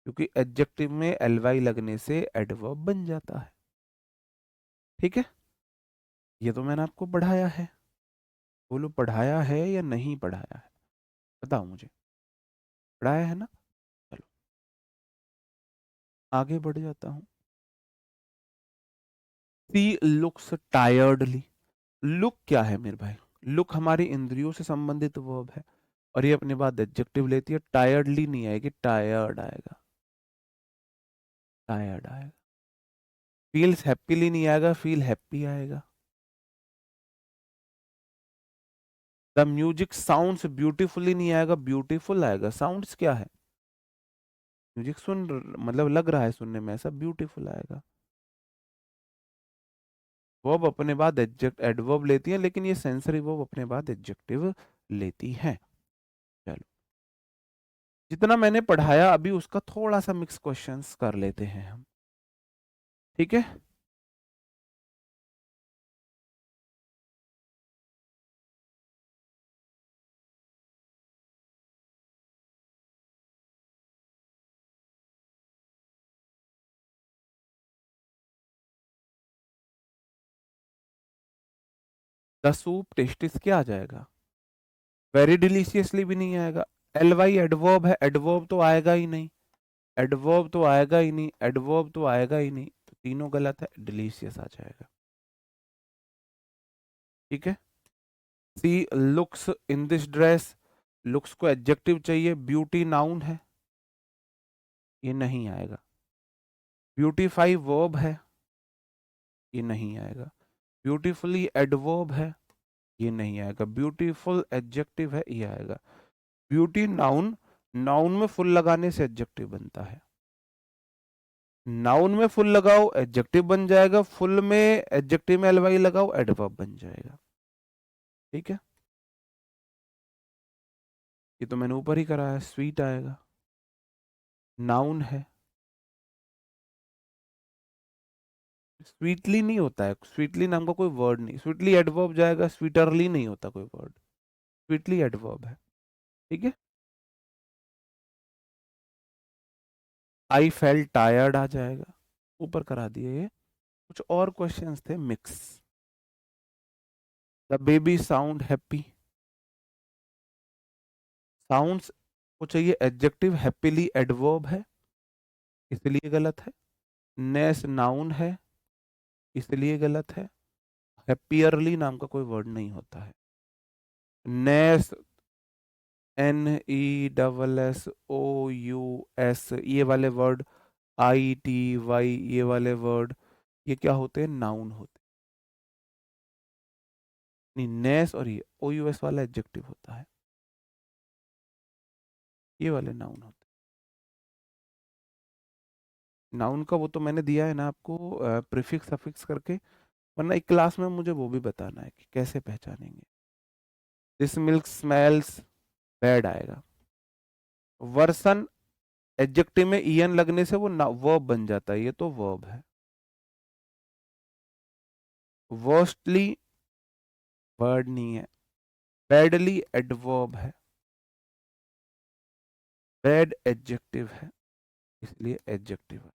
क्योंकि एडजेक्टिव में एल वाई लगने से एडवर्ब बन जाता है। ठीक है, ये तो मैंने आपको पढ़ाया है। बोलो पढ़ाया है या नहीं पढ़ाया है, बताओ मुझे। पढ़ाया है ना? चलो आगे बढ़ जाता हूं। सी लुक्स टायर्डली। लुक क्या है मेरे भाई? लुक हमारी इंद्रियों से संबंधित वर्ब है, और ये अपने बाद एडजेक्टिव लेती है। टायर्डली नहीं आएगी, टायर्ड आएगा, टायर्ड आएगा। फील्स हैप्पीली नहीं आएगा, फील हैप्पी आएगा। द म्यूजिक साउंड्स ब्यूटीफुली नहीं आएगा, ब्यूटीफुल आएगा। साउंड्स क्या है? म्यूजिक मतलब लग रहा है सुनने में ऐसा, ब्यूटीफुल आएगा। वर्ब अपने बाद एडजेक्ट एडवर्ब लेती है, लेकिन ये सेंसरी वर्ब अपने बाद एडजेक्टिव लेती है। चलो, जितना मैंने पढ़ाया अभी उसका थोड़ा सा मिक्स क्वेश्चंस कर लेते हैं हम। ठीक है, द सूप टेस्टिस क्या आ जाएगा? वेरी डिलीशियसली भी नहीं आएगा। एल वाई एडवर्ब है, एडवर्ब तो आएगा ही नहीं, एडवर्ब तो आएगा ही नहीं, एडवर्ब तो आएगा ही नहीं, तो तीनों गलत है, डिलीशियस आ जाएगा। ठीक है। She looks in this dress, looks को एडजेक्टिव चाहिए, ब्यूटी नाउन है, ये नहीं आएगा। ब्यूटीफाई वर्ब है, ये नहीं आएगा। ब्यूटीफुली एडवर्ब है, ये नहीं आएगा। ब्यूटीफुल एडजेक्टिव है, ये आएगा। ब्यूटी नाउन, नाउन में फुल लगाने से एडजेक्टिव बनता है। नाउन में फुल लगाओ एडजेक्टिव बन जाएगा, फुल में एडजेक्टिव में एलवाई लगाओ एडवर्ब बन जाएगा। ठीक है, ये तो मैंने ऊपर ही करा है। स्वीट आएगा, नाउन है। स्वीटली नहीं होता है, स्वीटली नाम का कोई वर्ड नहीं। स्वीटली एडवर्ब जाएगा, स्वीटरली नहीं होता कोई वर्ड, स्वीटली एडवर्ब है। ठीक है, आई फेल टायर्ड आ जाएगा, ऊपर करा दिए ये। कुछ और क्वेश्चंस थे mix. The baby sound happy, sounds को चाहिए एडजेक्टिव, हैप्पीली एडवर्ब है, इसलिए गलत है। नेस नाउन है, इसलिए गलत है। हैप्पियरली नाम का कोई वर्ड नहीं होता है। Ness, N E double S O U S, ये वाले वर्ड, आई टी वाई, ये वाले वर्ड, ये क्या होते हैं? नाउन होते हैं। नहीं, नेस और ये ओ यू एस वाला एडजेक्टिव होता है, ये वाले नाउन होते हैं। नाउन का वो तो मैंने दिया है ना आपको, प्रीफिक्स सफिक्स करके, वरना एक क्लास में मुझे वो भी बताना है कि कैसे पहचानेंगे। दिस मिल्क स्मेल्स बैड आएगा। वर्सन, एडजेक्टिव में ईएन लगने से वो वर्ब बन जाता है, ये तो वर्ब है। वर्स्टली वर्ड नहीं है, बैडली एडवर्ब है, बैड एडजेक्टिव है, इसलिए एडजेक्टिव है।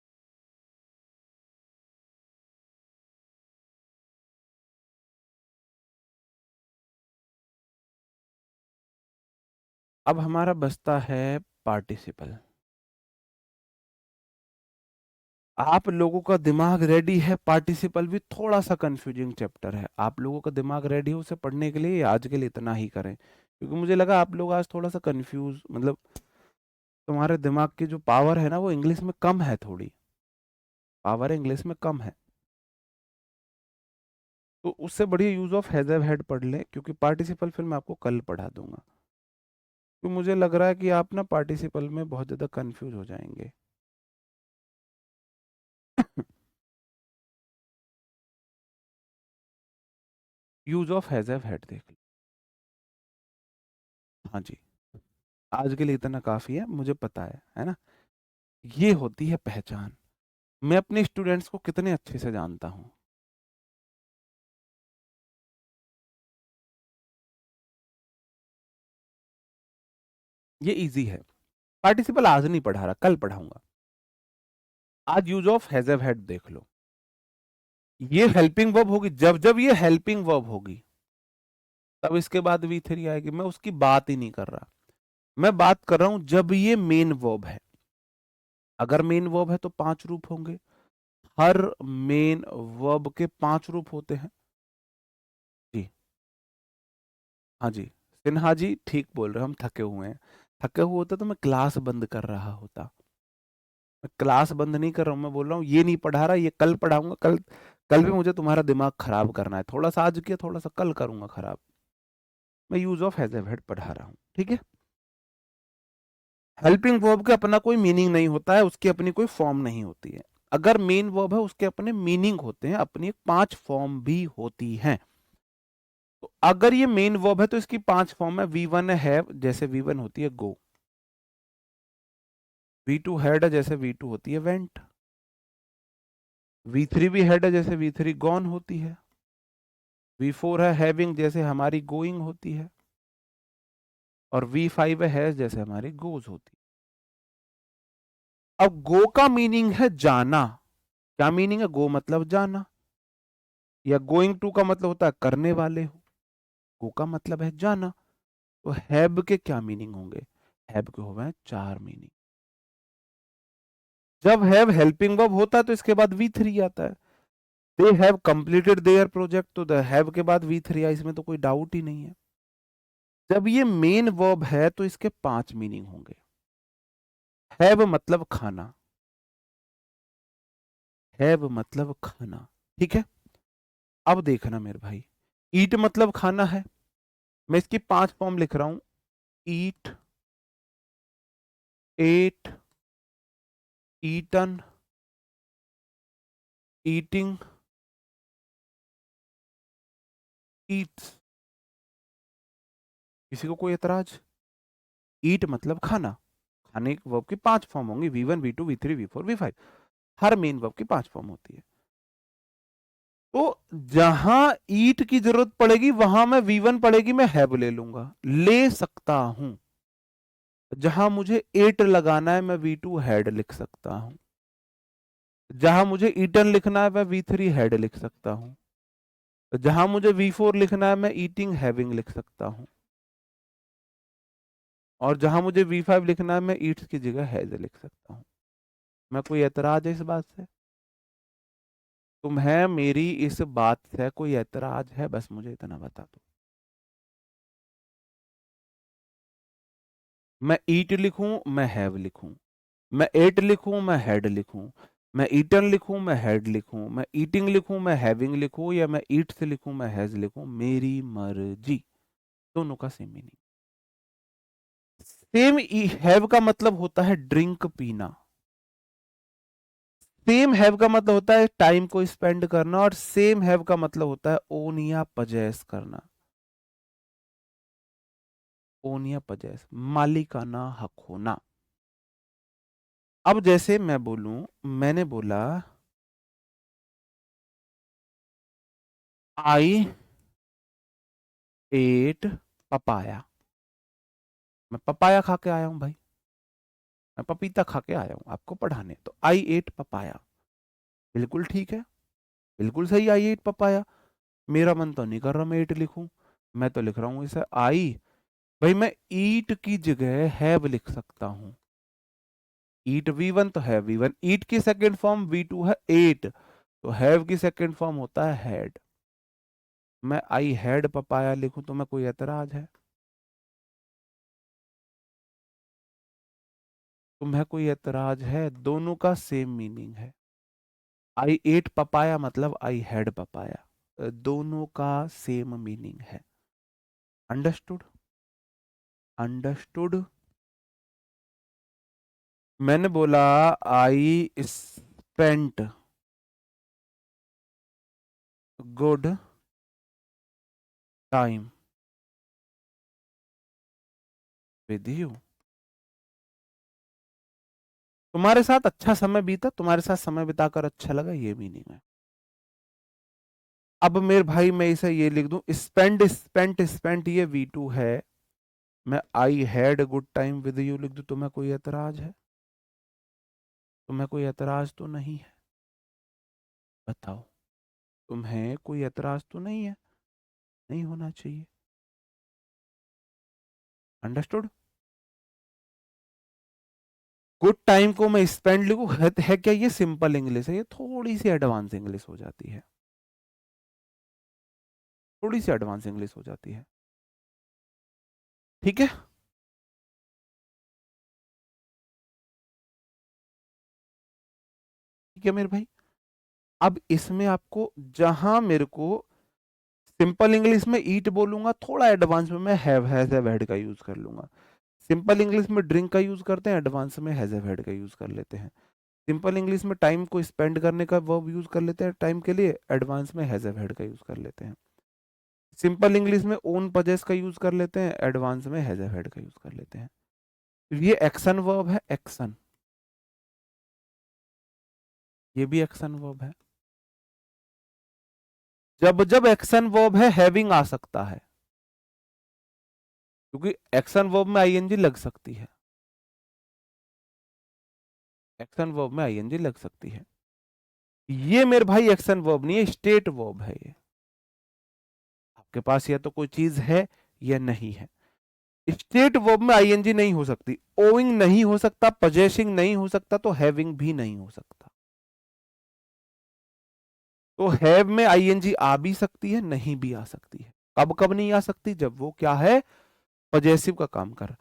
अब हमारा बचता है पार्टिसिपल। आप लोगों का दिमाग रेडी है? पार्टिसिपल भी थोड़ा सा कंफ्यूजिंग चैप्टर है, आप लोगों का दिमाग रेडी है उसे पढ़ने के लिए? आज के लिए इतना ही करें, क्योंकि मुझे लगा आप लोग आज थोड़ा सा कंफ्यूज, मतलब तुम्हारे दिमाग की जो पावर है ना वो इंग्लिश में कम है, थोड़ी पावर इंग्लिश में कम है। तो उससे बढ़िया यूज ऑफ हैव हेड पढ़ लें, क्योंकि पार्टिसिपल फिर मैं आपको कल पढ़ा दूंगा। तो मुझे लग रहा है कि आप ना पार्टिसिपल में बहुत ज़्यादा कंफ्यूज हो जाएंगे। यूज ऑफ हैव हेड देख लो। हाँ जी, आज के लिए इतना काफ़ी है, मुझे पता है ना? ये होती है पहचान। मैं अपने स्टूडेंट्स को कितने अच्छे से जानता हूं। ये इजी है। पार्टिसिपल आज नहीं पढ़ा रहा, कल पढ़ाऊंगा। आज use of has have had देख लो। ये हेल्पिंग वर्ब होगी, जब जब ये हेल्पिंग वर्ब होगी तब इसके बाद वी थ्री आएगी। मैं उसकी बात ही नहीं कर रहा, मैं बात कर रहा हूं जब ये मेन वर्ब है। अगर मेन वर्ब है तो 5 रूप होंगे। हर मेन वर्ब के 5 रूप होते हैं। जी हाँ जी, सिन्हा जी ठीक बोल रहे हो, हम थके हुए हैं। थके हुए होते तो मैं क्लास बंद कर रहा होता। मैं क्लास बंद नहीं कर रहा हूं, मैं बोल रहा हूँ ये नहीं पढ़ा रहा, ये कल पढ़ाऊंगा। कल कल भी मुझे तुम्हारा दिमाग खराब करना है, थोड़ा सा आज किया, थोड़ा सा कल करूंगा खराब। मैं use of has have had पढ़ा रहा हूँ, ठीक है। हेल्पिंग वर्ब का अपना कोई मीनिंग नहीं होता है, उसकी अपनी कोई फॉर्म नहीं होती है। अगर मेन वर्ब है उसके अपने मीनिंग होते हैं, अपनी 5 फॉर्म भी होती हैं। तो अगर ये मेन वर्ब है तो इसकी 5 फॉर्म है। V1 है हैव, जैसे V1 होती है गो। V2 हैड है, जैसे V2 होती है वेंट। V3 भी हैड है, जैसे V3 गॉन होती है। V4 है हैविंग, जैसे हमारी गोइंग होती है। और V5 है हैज, जैसे हमारी गोज होती है। अब गो का मीनिंग है जाना। क्या मीनिंग है? गो मतलब जाना। या गोइंग टू का मतलब होता है करने वाले हो। गो का मतलब है जाना। तो हैव के क्या मीनिंग होंगे? हैव के हो गए 4 मीनिंग। जब हैव हेल्पिंग वर्ब होता है तो इसके बाद V3 आता है। They have completed there project, तो द हैव के बाद V3 आया, इसमें तो कोई डाउट ही नहीं है। जब ये मेन वर्ब है तो इसके 5 मीनिंग होंगे। हैव मतलब खाना। हैव मतलब खाना, ठीक है। अब देखना मेरे भाई, ईट मतलब खाना है। मैं इसकी 5 फॉर्म लिख रहा हूं। ईट, एट, ईटन, ईटिंग, ईट्स। किसी को कोई एतराज? ईट मतलब खाना। खाने के वर्ब की 5 फॉर्म होंगी, V1 V2 V3 V4 V5। हर मेन वर्ब की 5 फॉर्म होती है। तो जहां ईट की जरूरत पड़ेगी वहां मैं V1 पड़ेगी, मैं हैव ले लूंगा, ले सकता हूं। जहां मुझे एट लगाना है मैं V2 हैड लिख सकता हूं। जहां मुझे ईटन लिखना है मैं V3 हैड लिख सकता हूं। जहां मुझे V4 लिखना है मैं ईटिंग हैविंग लिख सकता हूं। और जहां मुझे V5 लिखना है मैं ईट्स की जगह हैज लिख सकता हूं। मैं कोई एतराज है इस बात से? तुम्हें मेरी इस बात से कोई एतराज है? बस मुझे इतना बता दो। मैं ईट लिखूं, मैं हैव लिखूं, मैं एट लिखूं, मैं हैड लिखूं, मैं ईटन लिखूं, मैं हैड लिखूं, मैं ईटिंग लिखूं, मैं हैविंग लिखूं, या मैं ईट्स लिखूं, मैं हैज लिखूं, मेरी मर्जी। दोनों का सेम मीनिंग। सेम हैव का मतलब होता है ड्रिंक पीना। सेम हैव का मतलब होता है टाइम को स्पेंड करना। और सेम हैव का मतलब होता है ओन या पजेस करना। ओन या पजेस, मालिकाना हक होना। अब जैसे मैं बोलूं, मैंने बोला आई एट पपाया। मैं पपाया खा के आया हूं भाई, मैं पपीता खा के आया हूं आपको पढ़ाने। तो आई एट पपाया, बिल्कुल ठीक है, बिल्कुल सही। आई एट पपाया। मेरा मन तो नहीं कर रहा मैं एट लिखूं, मैं तो लिख रहा हूं इसे आई। भाई मैं ईट की जगह हैव लिख सकता हूं। ईट V1 तो है V1। ईट की सेकंड फॉर्म V2 है एट, तो हैव की सेकंड फॉर्म होता है हैड। मैं आई हैड पपाया लिखूं तो मैं कोई एतराज है? तुम्हें कोई एतराज है? दोनों का सेम मीनिंग है। आई एट पपाया मतलब आई हैड पपाया, दोनों का सेम मीनिंग है। अंडरस्टूड? अंडरस्टूड। मैंने बोला I spent good time with you. तुम्हारे साथ अच्छा समय बीता, तुम्हारे साथ समय बिताकर अच्छा लगा, ये मीनिंग है। अब मेरे भाई मैं इसे ये लिख दूं, स्पेंड स्पेंट स्पेंट, ये V2 है। मैं I had good time with you लिख दूं, तुम्हें कोई एतराज है? तुम्हें कोई एतराज तो नहीं है? बताओ, तुम्हें कोई एतराज तो नहीं है? नहीं होना चाहिए। अंडरस्टूड? गुड टाइम को मैं स्पेंड लिखूं, है क्या ये सिंपल इंग्लिश है? ये थोड़ी सी एडवांस इंग्लिश हो जाती है, थोड़ी सी एडवांस इंग्लिश हो जाती है। ठीक है, ठीक है मेरे भाई। अब इसमें आपको, जहां मेरे को सिंपल इंग्लिश में ईट बोलूंगा, थोड़ा एडवांस में मैं हैव हेड का यूज कर लूंगा। सिंपल इंग्लिश में ड्रिंक का यूज करते हैं, एडवांस में हैव हेड का यूज कर लेते हैं। सिंपल इंग्लिश में टाइम को स्पेंड करने का वर्ब यूज कर लेते हैं टाइम के लिए, एडवांस में हैव हेड का यूज कर लेते हैं। सिंपल इंग्लिश में ओन पजेस का यूज कर लेते हैं, एडवांस में हैव हेड का यूज कर लेते हैं। ये एक्शन वर्ब है, एक्शन, ये भी एक्शन वर्ब है। जब जब एक्शन वर्ब है, हैविंग आ सकता है, क्योंकि एक्शन वर्ब में आईएनजी लग सकती है, एक्शन वर्ब में आईएनजी लग सकती है। ये मेरे भाई एक्शन वर्ब नहीं है, स्टेट वर्ब है ये। आपके पास या तो कोई चीज है या नहीं है। स्टेट वर्ब में आईएनजी नहीं हो सकती, ओइंग नहीं हो सकता, पजेसिंग नहीं हो सकता, तो हैविंग भी नहीं हो सकता। तो हैव में आईएनजी आ भी सकती है, नहीं भी आ सकती है। कब कब नहीं आ सकती? जब वो क्या है, पजेसिव का काम कर।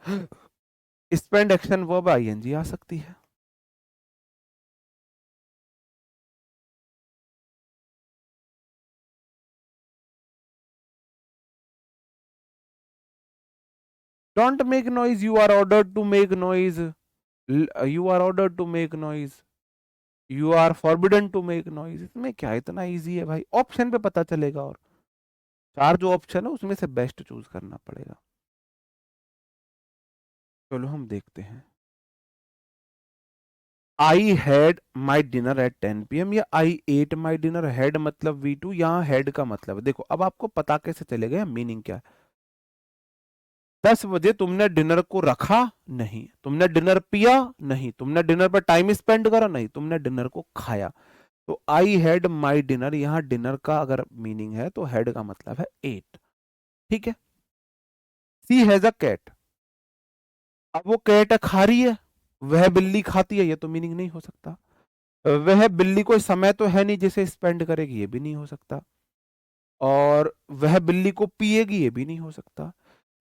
स्पेंड एक्शन वर्ब आईएनजी आ सकती है। Don't make noise, you are ordered to make noise, you are ordered to make noise, you are forbidden to make noise. इसमें क्या इतना इजी है भाई, ऑप्शन पे पता चलेगा। और चार जो ऑप्शन है उसमें से बेस्ट चूज करना पड़ेगा। चलो हम देखते हैं। I had my dinner eight 10 PM, या आई एट माई डिनर। हैड मतलब V2, यहाँ हैड का मतलब, देखो अब आपको पता कैसे चलेगा मीनिंग क्या है। 10 बजे तुमने डिनर को रखा? नहीं। तुमने डिनर पिया? नहीं। तुमने डिनर पर टाइम स्पेंड करा? नहीं। तुमने डिनर को खाया। तो आई हैड माई डिनर, यहां डिनर का अगर मीनिंग है तो हैड का मतलब है एट। ठीक है। सी हैज अ कैट, अब वो कैट खा रही है, वह बिल्ली खाती है, ये तो मीनिंग नहीं हो सकता। वह बिल्ली कोई समय तो है नहीं जिसे स्पेंड करेगी, ये भी नहीं हो सकता। और वह बिल्ली को पिएगी, ये भी नहीं हो सकता।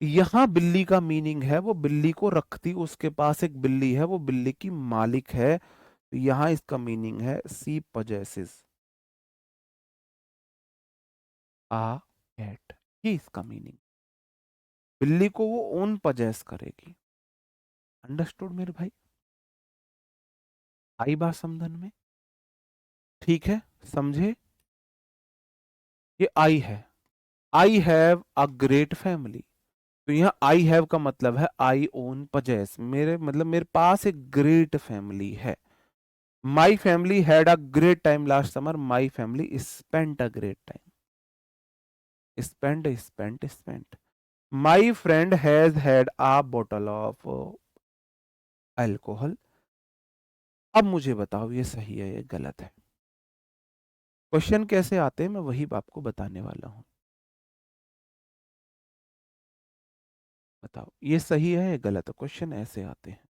यहां बिल्ली का मीनिंग है वो बिल्ली को रखती, उसके पास एक बिल्ली है, वो बिल्ली की मालिक है। तो यहां इसका मीनिंग है सी पजेसेस आ कैट, ये इसका मीनिंग। बिल्ली को वो ओन पजेस करेगी। अंडरस्टूड मेरे भाई? आई बात समझन में? ठीक है, समझे? ये आई है। I have a great family, तो यहाँ आई हैव का मतलब है आई ओन पजेस, मेरे मतलब मेरे पास एक ग्रेट फैमिली है। My family had a great time last summer, my family spent a great time. Spend spent spent. My friend has had a bottle of alcohol. अब मुझे बताओ ये सही है या गलत है? क्वेश्चन कैसे आते हैं मैं वही आपको बताने वाला हूं। बताओ ये सही है या गलत है? क्वेश्चन ऐसे आते हैं।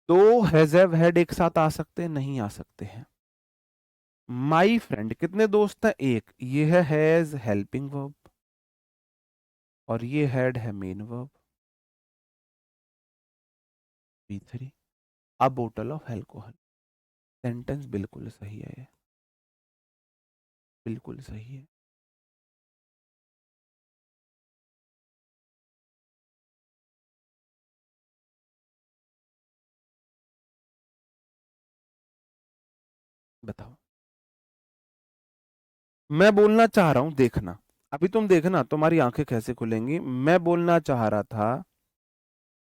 दो हैज हैव हैड एक साथ आ सकते हैं? नहीं आ सकते हैं। माई फ्रेंड, कितने दोस्त हैं? एक। ये है हैज हेल्पिंग वर्ब, और ये हैड है मेन वर्ब, B3। अ बोतल ऑफ अल्कोहल, सेंटेंस बिल्कुल सही है ये, बिल्कुल सही है। बताओ, मैं बोलना चाह रहा हूं, देखना। अभी तुम देखना तुम्हारी आंखें कैसे खुलेंगी। मैं बोलना चाह रहा था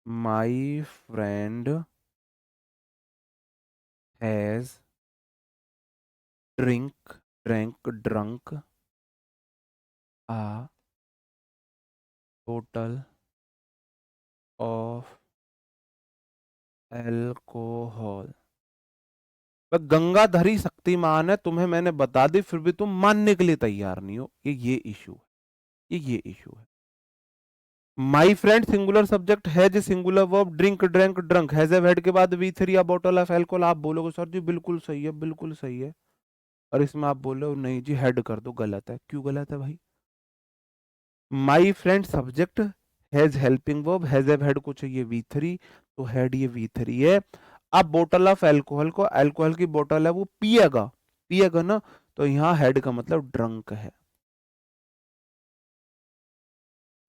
my friend has drunk a total of alcohol। Gangadhari Shaktimaan है, तुम्हें मैंने बता दी फिर भी तुम मानने के लिए तैयार नहीं हो। ये इशू है, ये इशू है। My friend singular subject has singular verb drink drank drunk has have had के बाद वी थ्री या बॉटल ऑफ अल्कोहल। आप बोलोगे सर जी बिल्कुल सही है, बिल्कुल सही है। और इसमें आप बोल रहे हो नहीं जी हेड कर दो, गलत है। क्यों गलत है भाई? My friend subject has helping verb has have had को चाहिए वी थ्री, तो हैड ये वी थ्री है। अब बोतल ऑफ अल्कोहल को, अल्कोहल की बोतल है वो पिएगा, पिएगा ना, तो यहाँ हेड का मतलब ड्रंक है।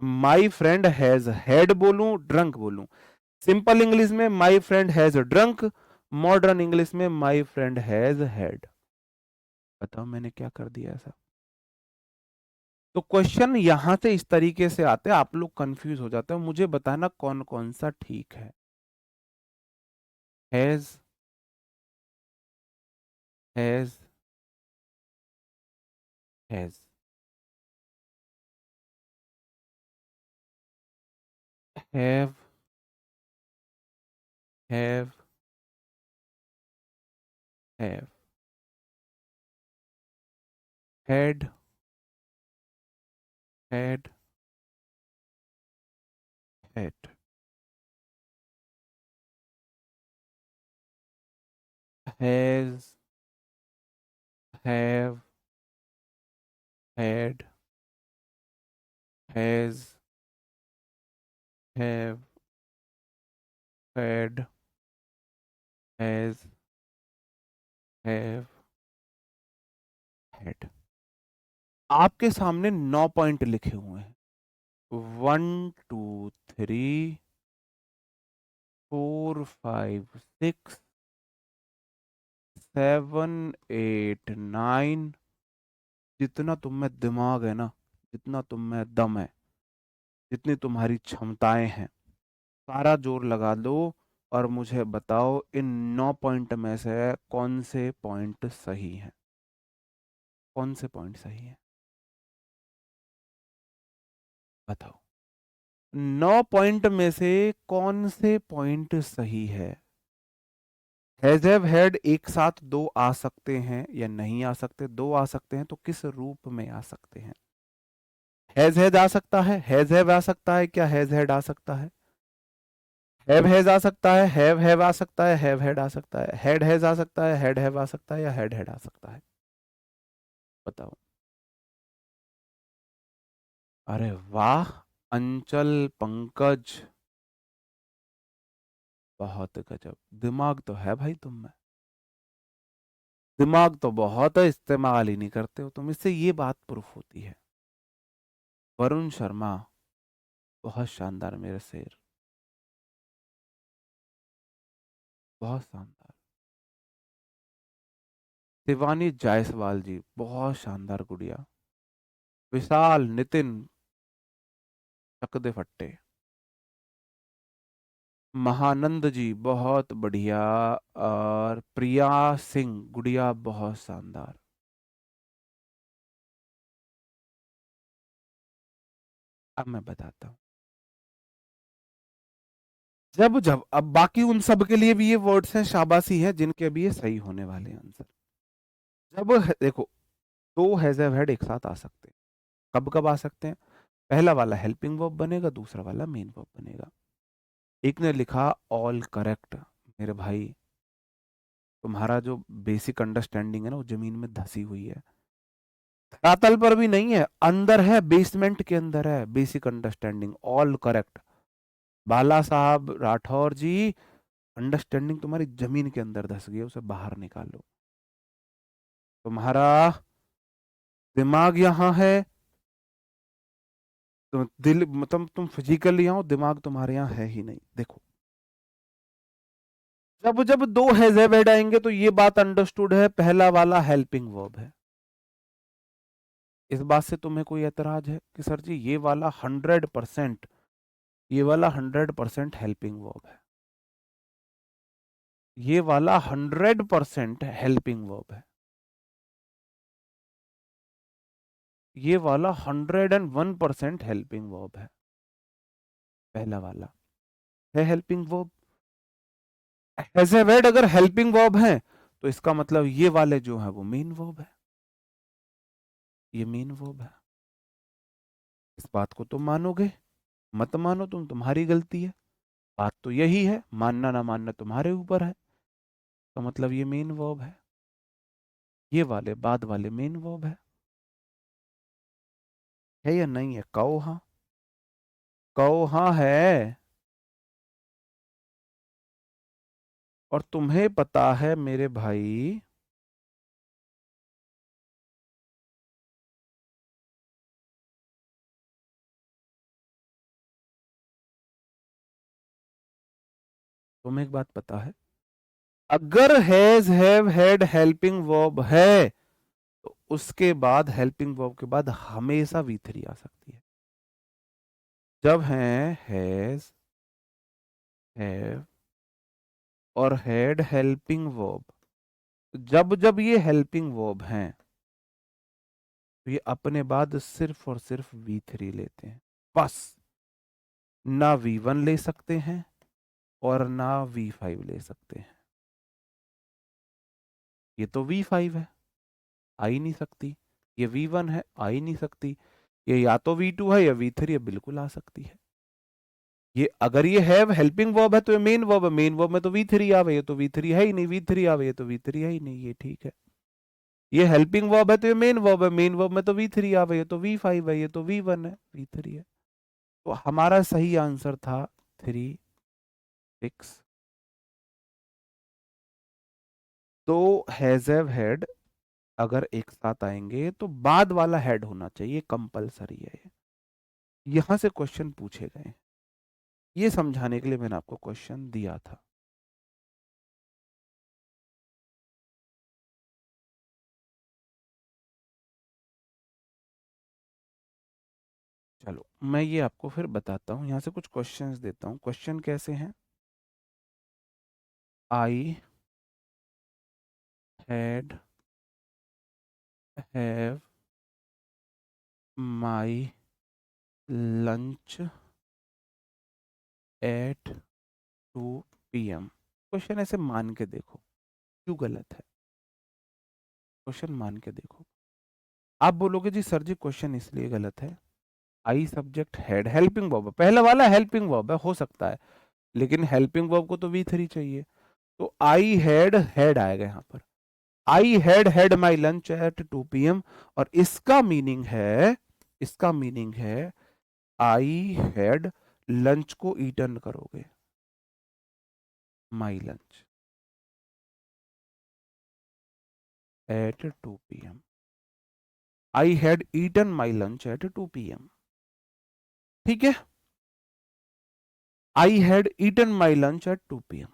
माई फ्रेंड हैज हैड बोलूं ड्रंक बोलूं? सिंपल इंग्लिश में my friend has drunk, modern English में माई फ्रेंड हैज हैड। बताओ मैंने क्या कर दिया ऐसा? तो क्वेश्चन यहां से इस तरीके से आते हैं, आप लोग कंफ्यूज हो जाते हो। मुझे बताना कौन कौन सा ठीक है। Has, has, has, have, have, have, had, had, had, has, have, had, has, have, had, has, have, had. आपके सामने 9 पॉइंट लिखे हुए हैं। 1 2 3 4 5 6 7 8 9। जितना तुम में दिमाग है ना, जितना तुम में दम है, जितनी तुम्हारी क्षमताएं हैं, सारा जोर लगा दो और मुझे बताओ इन 9 पॉइंट में से कौन से पॉइंट सही हैं? कौन से पॉइंट सही हैं? बताओ 9 पॉइंट में से कौन से पॉइंट सही है? हैज हैव हैड एक साथ दो आ सकते हैं या नहीं आ सकते? दो आ सकते हैं तो किस रूप में आ सकते हैं? हैज हैड आ सकता है, हैज हैव आ सकता है, क्या हैज हैड आ सकता है? हैव हैज आ सकता है, हैव आ सकता है, हैव हैड आ सकता है, हैड हैज आ सकता है, हैड हैव आ सकता है, या हैड हैड आ सकता है? बताओ। अरे वाह, अंचल, पंकज, बहुत गजब। दिमाग तो है भाई तुम में, दिमाग तो बहुत है, इस्तेमाल ही नहीं करते हो तुम। इससे ये बात प्रूफ होती है। वरुण शर्मा, बहुत शानदार मेरे शेर, बहुत शानदार। शिवानी जायसवाल जी, बहुत शानदार गुड़िया। विशाल, नितिन, चक दे फट्टे। महानंद जी, बहुत बढ़िया। और प्रिया सिंह गुड़िया, बहुत शानदार। अब मैं बताता हूँ। जब जब अब बाकी उन सब के लिए भी ये वर्ड्स हैं, शाबाशी है, जिनके भी ये सही होने वाले आंसर। जब देखो, दो हैज हैव हैड एक साथ आ सकते हैं। कब कब आ सकते हैं? पहला वाला हेल्पिंग वर्ब बनेगा, दूसरा वाला मेन वर्ब बनेगा। एक ने लिखा ऑल करेक्ट। मेरे भाई, तुम्हारा जो बेसिक अंडरस्टैंडिंग है ना, वो जमीन में धसी हुई है। धरातल पर भी नहीं है, अंदर है, बेसमेंट के अंदर है basic understanding. All correct. Bala साहब राठौर जी, अंडरस्टैंडिंग तुम्हारी जमीन के अंदर धस गई है, उसे बाहर निकालो। तुम्हारा दिमाग यहाँ है, तो दिल मतलब तुम फिजिकली यहाँ हो, दिमाग तुम्हारे यहाँ है ही नहीं। देखो, जब जब दो हैज हैव हैड आएंगे तो ये बात अंडरस्टूड है, पहला वाला हेल्पिंग वर्ब है। इस बात से तुम्हें कोई एतराज है कि सर जी ये वाला 100% ये वाला 100% हेल्पिंग वर्ब है, ये वाला 100% हेल्पिंग वर्ब है, ये वाला 101% हेल्पिंग वर्ब है। पहला वाला है helping verb. As a word अगर हेल्पिंग वर्ब है तो इसका मतलब ये वाले जो है वो मेन वर्ब है, ये मेन वर्ब है। इस बात को तुम मानोगे, मत मानो तुम, तुम्हारी गलती है। बात तो यही है, मानना ना मानना तुम्हारे ऊपर है। तो मतलब ये मेन वर्ब है, ये वाले बाद वाले मेन वर्ब है या नहीं है? कहो हाँ, कहो हाँ है। और तुम्हें पता है मेरे भाई, तुम्हें एक बात पता है, अगर has have had helping verb है तो उसके बाद हेल्पिंग वर्ब के बाद हमेशा वी थ्री आ सकती है। जब है हैज हैव और हैड हेल्पिंग वर्ब, जब जब ये हेल्पिंग वर्ब हैं तो ये अपने बाद सिर्फ और सिर्फ वी थ्री लेते हैं बस। ना वी वन ले सकते हैं और ना वी फाइव ले सकते हैं। ये तो वी फाइव है, आ ही नहीं सकती। ये वी वन है, आ ही नहीं सकती। ये या तो वी टू है या वी थ्री है, बिल्कुल आ सकती है। ये अगर ये हैव हेल्पिंग वर्ब है तो ये मेन वर्ब है, मेन वर्ब में तो वी थ्री आवे, ये तो वी थ्री है ही नहीं, वी थ्री आवे, ये तो वी थ्री है ही नहीं, ये ठीक है। ये हेल्पिंग वर्ब है तो ये मेन वर्ब है, मेन वर्ब में तो वी थ्री आवे, ये तो वी फाइव है, ये तो वी वन है, वी थ्री है। तो हमारा सही आंसर था 3, 6। तो हैज हैव हैड अगर एक साथ आएंगे तो बाद वाला हेड होना चाहिए, कंपलसरी है ये। यहां से क्वेश्चन पूछे गए, ये समझाने के लिए मैंने आपको क्वेश्चन दिया था। चलो मैं ये आपको फिर बताता हूँ, यहाँ से कुछ क्वेश्चंस देता हूँ। क्वेश्चन कैसे हैं? I had have my lunch at 2 PM। Question ऐसे मान के देखो, क्यों गलत है? क्वेश्चन मान के देखो। आप बोलोगे जी सर जी क्वेश्चन इसलिए गलत है, I subject head helping verb, पहला वाला हेल्पिंग वर्ब है, हो सकता है, लेकिन हेल्पिंग वर्ब को तो वी थ्री चाहिए। तो आई हैड हैड आएगा यहाँ पर। I had had my lunch at 2 PM। और इसका मीनिंग है, इसका मीनिंग है आई हैड लंच को ईटन करोगे, my lunch at 2 PM। I had eaten my lunch at 2 PM। ठीक है, I had eaten my lunch at 2 PM।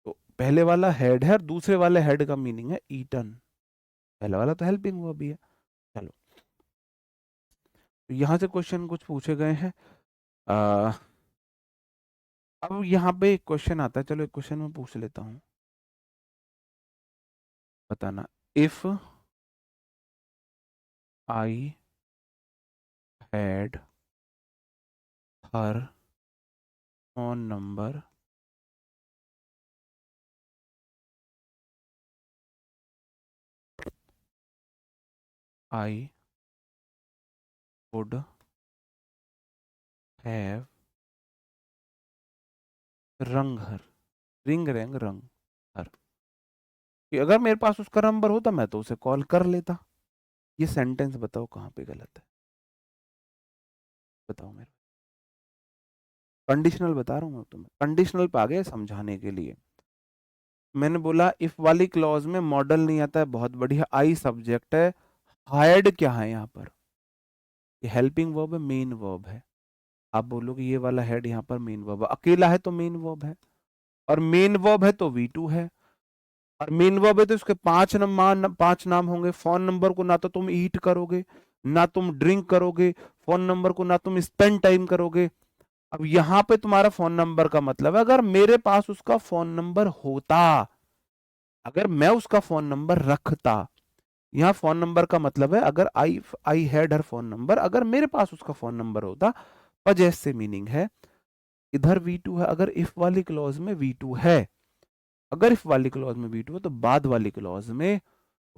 तो पहले वाला हेड है और दूसरे वाले हेड का मीनिंग है ईटन। पहले वाला तो हेल्पिंग हुआ भी है। चलो तो यहां से क्वेश्चन कुछ पूछे गए हैं। अब यहाँ पे एक क्वेश्चन आता है, चलो एक क्वेश्चन मैं पूछ लेता हूँ, बताना। If I had her phone number I would have रंग हर, रिंग रैंग रंग हर, कि अगर मेरे पास उसका नंबर होता मैं तो उसे कॉल कर लेता। ये सेंटेंस बताओ कहाँ पे गलत है? बताओ मेरे, कंडीशनल बता रहा हूँ मैं तुम्हें, कंडीशनल पे आ गए समझाने के लिए। मैंने बोला इफ वाली क्लॉज में मॉडल नहीं आता है, बहुत बढ़िया, आई सब्जेक्ट है, हायर्ड क्या है यहाँ पर? ये हेल्पिंग वर्ब है, मेन वर्ब है। आप बोलोगे ये वाला हेड यहाँ पर मेन वर्ब है, अकेला है तो मेन वर्ब है, और मेन वर्ब है तो V2 है, और मेन वर्ब है तो इसके 5 नाम होंगे। फोन नंबर को ना तो तुम ईट करोगे, ना तुम ड्रिंक करोगे, फोन नंबर को ना तुम स्पेंड टाइम करोगे। अब यहां पे तुम्हारा फोन नंबर का मतलब है अगर मेरे पास उसका फोन नंबर होता, अगर मैं उसका फोन नंबर रखता। यहां फोन नंबर का मतलब है अगर I had her phone number, अगर मेरे पास उसका फोन नंबर होता। पजेस से मीनिंग है इधर V2 है, अगर इफ वाली क्लॉज में V2 है, अगर इफ वाली क्लॉज में V2 है तो बाद वाली क्लॉज में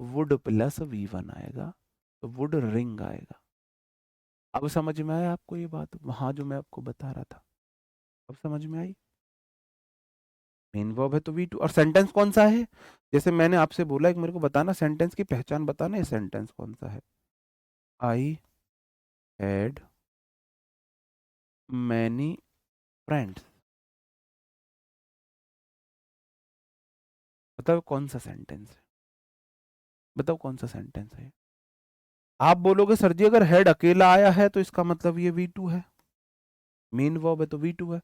वुड प्लस V1 आएगा, तो वुड रिंग आएगा। अब समझ में आया आपको ये बात, वहां जो मैं आपको बता रहा था, अब समझ में आई। मेन वर्ब है तो V2, और सेंटेंस कौन सा है? जैसे मैंने आपसे बोला, एक मेरे को बताना, सेंटेंस की पहचान बताना, ये सेंटेंस कौन सा है? आई हैड मैनी फ्रेंड्स, बताओ कौन सा सेंटेंस है? बताओ कौन सा सेंटेंस है? आप बोलोगे सर जी अगर हेड अकेला आया है तो इसका मतलब ये V2 है, मेन वर्ब है तो V2 है,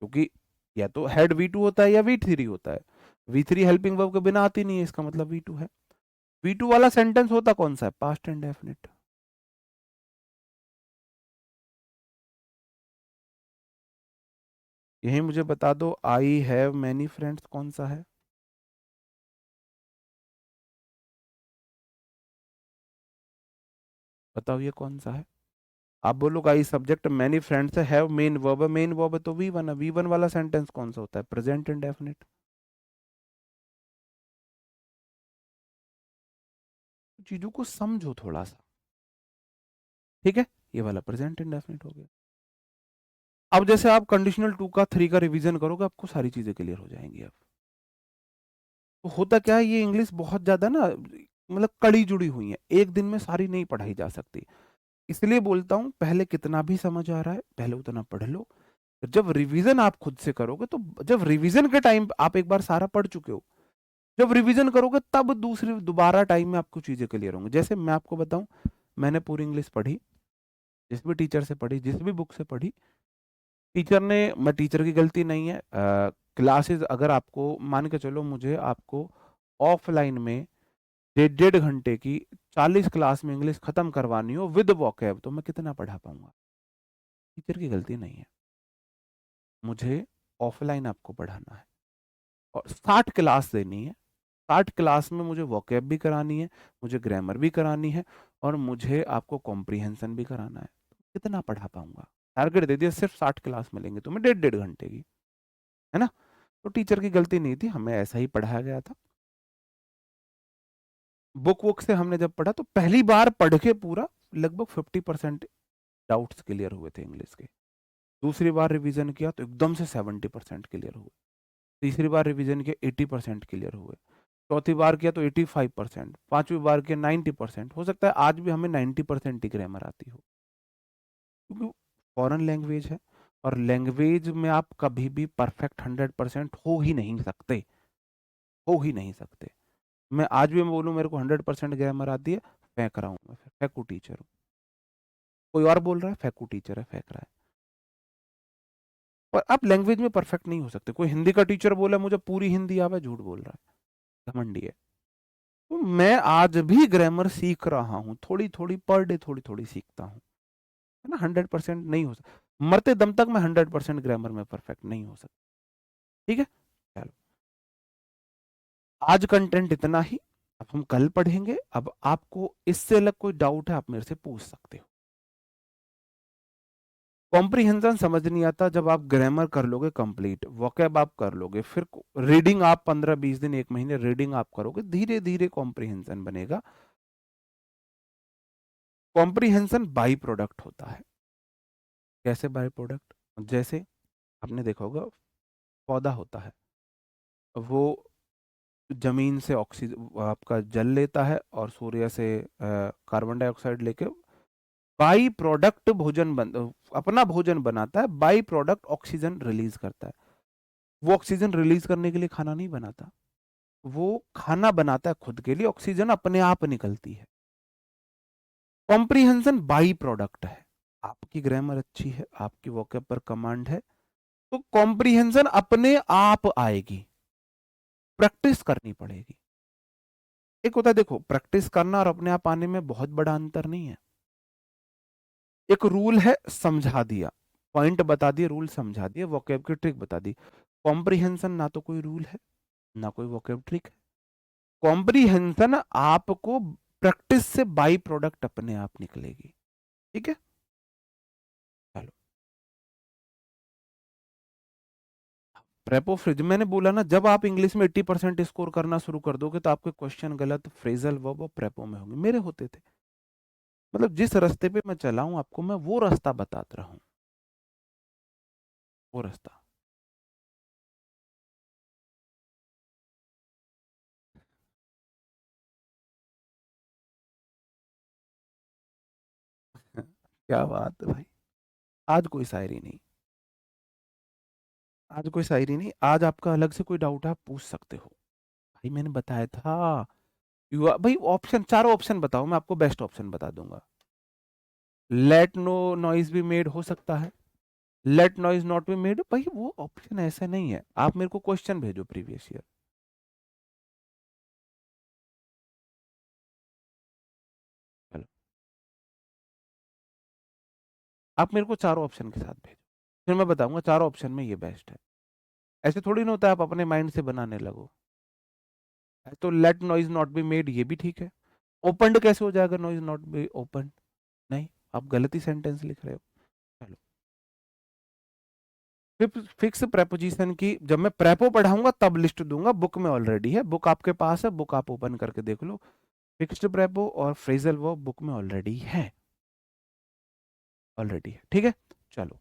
क्योंकि या तो हेड V2 होता है या V3 होता है। V3 हेल्पिंग वर्ब के बिना आती नहीं है, इसका मतलब V2 है। V2 वाला सेंटेंस होता कौन सा है? Past and definite. यही मुझे बता दो, आई हैव मैनी फ्रेंड्स कौन सा है? बताओ ये कौन सा है? आप बोलोगे आई सब्जेक्ट मैनी फ्रेंड्स है, हैव मेन वर्ब है, मेन वर्ब है तो V1 है। V1 वाला सेंटेंस कौन सा होता है? Present indefinite. चीजों को समझो थोड़ा सा, ठीक है? ये वाला प्रेजेंट इंडेफिनिट हो गया। अब जैसे आप कंडीशनल 2 का 3 का रिवीजन करोगे, आपको सारी चीजें क्लियर हो जाएंगी। अब तो होता क्या है, ये इंग्लिश बहुत ज्यादा ना, मतलब कड़ी जुड़ी हुई है, एक दिन में सारी नहीं पढ़ाई जा सकती। इसलिए बोलता हूं पहले कितना भी समझ आ रहा है पहले उतना पढ़ लो। जब रिवीजन आप खुद से करोगे, तो जब रिवीजन के टाइम आप एक बार सारा पढ़ चुके हो, जब रिवीजन करोगे तब दूसरी दोबारा टाइम में आपको चीजें क्लियर होंगी। जैसे मैं आपको बताऊं, मैंने पूरी इंग्लिश पढ़ी, जिस भी टीचर से पढ़ी, जिस भी बुक से पढ़ी, टीचर ने, मैं टीचर की गलती नहीं है, क्लासेस अगर आपको मान के चलो, मुझे आपको ऑफलाइन में 1.5 घंटे की 40 क्लास में इंग्लिश खत्म करवानी हो विद वोकैब, तो मैं कितना पढ़ा पाऊंगा? टीचर की गलती नहीं है, मुझे ऑफलाइन आपको पढ़ाना है और 60 क्लास देनी है। 60 क्लास में मुझे वोकैब भी करानी है, मुझे ग्रामर भी करानी है, और मुझे आपको कॉम्प्रीहेंशन भी कराना है। कितना पढ़ा पाऊंगा? टारगेट दे दिया सिर्फ 60 क्लास मिलेंगे तुम्हें 1.5 घंटे की, है ना? तो टीचर की गलती नहीं थी, हमें ऐसा ही पढ़ाया गया था। बुक वुक से हमने जब पढ़ा तो पहली बार पढ़ के पूरा लगभग 50% डाउट्स क्लियर हुए थे इंग्लिश के। दूसरी बार रिवीजन किया तो एकदम से 70% क्लियर हुए। तीसरी बार रिवीजन किया 80% क्लियर हुए। चौथी बार किया तो 85%, पांचवी बार किया 90%। हो सकता है आज भी हमें 90% ही ग्रामर आती हो, क्योंकि फॉरेन लैंग्वेज है, और लैंग्वेज में आप कभी भी परफेक्ट 100% हो ही नहीं सकते, हो ही नहीं सकते। मैं आज भी मैं बोलूँ मेरे को 100% ग्रामर आती है, फेंक रहा हूँ, मैं फेंकू टीचर हूँ। कोई और बोल रहा है फेंकू टीचर है, फेंक रहा है। पर आप लैंग्वेज में परफेक्ट नहीं हो सकते। कोई हिंदी का टीचर बोला मुझे पूरी हिंदी आवे, झूठ बोल रहा है, घमंडी है। तो मैं आज भी ग्रामर सीख रहा हूँ, थोड़ी थोड़ी पर डे, थोड़ी थोड़ी सीखता हूँ, है ना? 100% नहीं हो सकता, मरते दम तक मैं 100% ग्रामर में परफेक्ट नहीं हो सकता, ठीक है? चलो, आज कंटेंट इतना ही, अब हम कल पढ़ेंगे। अब आपको इससे अलग कोई डाउट है आप मेरे से पूछ सकते हो। कॉम्प्रिहेंशन समझ नहीं आता, जब आप ग्रामर कर लोगे कंप्लीट, वोकैब आप कर लोगे, फिर रीडिंग आप 15-20 दिन 1 महीने रीडिंग आप करोगे, धीरे धीरे कॉम्प्रिहेंशन बनेगा। कॉम्प्रिहेंशन बाई प्रोडक्ट होता है। कैसे बाई प्रोडक्ट? जैसे आपने देखा होगा, पौधा होता है, वो जमीन से ऑक्सीजन आपका जल लेता है और सूर्य से कार्बन डाइऑक्साइड लेके बाई प्रोडक्ट अपना भोजन बनाता है, बाई प्रोडक्ट ऑक्सीजन रिलीज करता है। वो ऑक्सीजन रिलीज करने के लिए खाना नहीं बनाता, वो खाना बनाता है खुद के लिए, ऑक्सीजन अपने आप निकलती है। कॉम्प्रिहेंशन बाई प्रोडक्ट है। आपकी ग्रामर अच्छी है, आपकी वोकैब पर कमांड है, तो कॉम्प्रिहेंशन अपने आप आएगी, प्रैक्टिस करनी पड़ेगी। एक होता है, देखो, प्रैक्टिस करना और अपने आप आने में बहुत बड़ा अंतर नहीं है। एक रूल है, समझा दिया, पॉइंट बता दिए, रूल समझा दिए, वोकेब की ट्रिक बता दी। कॉम्प्रिहेंशन ना तो कोई रूल है ना कोई वोकेब ट्रिक है। कॉम्प्रिहेंशन आपको प्रैक्टिस से बाई प्रोडक्ट अपने आप निकलेगी। ठीक है, चलो। प्रेपो फ्रिज मैंने बोला ना, जब आप इंग्लिश में 80% स्कोर करना शुरू कर दोगे तो आपके क्वेश्चन गलत फ्रेजल वर्ब और प्रेपो में होंगे। मेरे होते थे, मतलब जिस रास्ते पे मैं चला हूं आपको मैं वो रास्ता बताता रहा हूं, वो रास्ता। क्या बात है भाई, आज कोई शायरी नहीं, आज कोई शायरी नहीं, आज आपका अलग से कोई डाउट है आप पूछ सकते हो। भाई मैंने बताया था, भाई ऑप्शन, चारों ऑप्शन बताओ, मैं आपको बेस्ट ऑप्शन बता दूंगा। Let no noise be made हो सकता है, let noise not be made, भाई वो ऑप्शन ऐसा नहीं है। आप मेरे को क्वेश्चन भेजो प्रीवियस ईयर। चलो, आप मेरे को चारों ऑप्शन के साथ भेजो, फिर मैं बताऊंगा चारों ऑप्शन में ये बेस्ट है। ऐसे थोड़ी ना होता है आप अपने माइंड से बनाने लगो। तो let noise not be made ये भी ठीक है। ओपनड कैसे हो जाएगा नॉइज नॉट बी ओपन? नहीं, आप गलत ही सेंटेंस लिख रहे हो। चलो, फिक्स प्रेपोजिशन की जब मैं प्रेपो पढ़ाऊंगा तब लिस्ट दूंगा, बुक में ऑलरेडी है, बुक आपके पास है, बुक आप ओपन करके देख लो। फिक्स्ड प्रेपो और फ्रेजल वो बुक में ऑलरेडी है, ऑलरेडी है। ठीक है, चलो,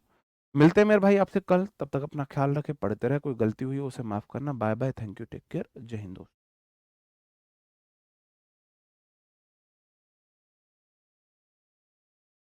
मिलते हैं मेरे भाई आपसे कल, तब तक अपना ख्याल रखें, पढ़ते रहे, कोई गलती हुई हो उसे माफ करना। Bye bye, thank you, take care, जय हिंद दोस्तों।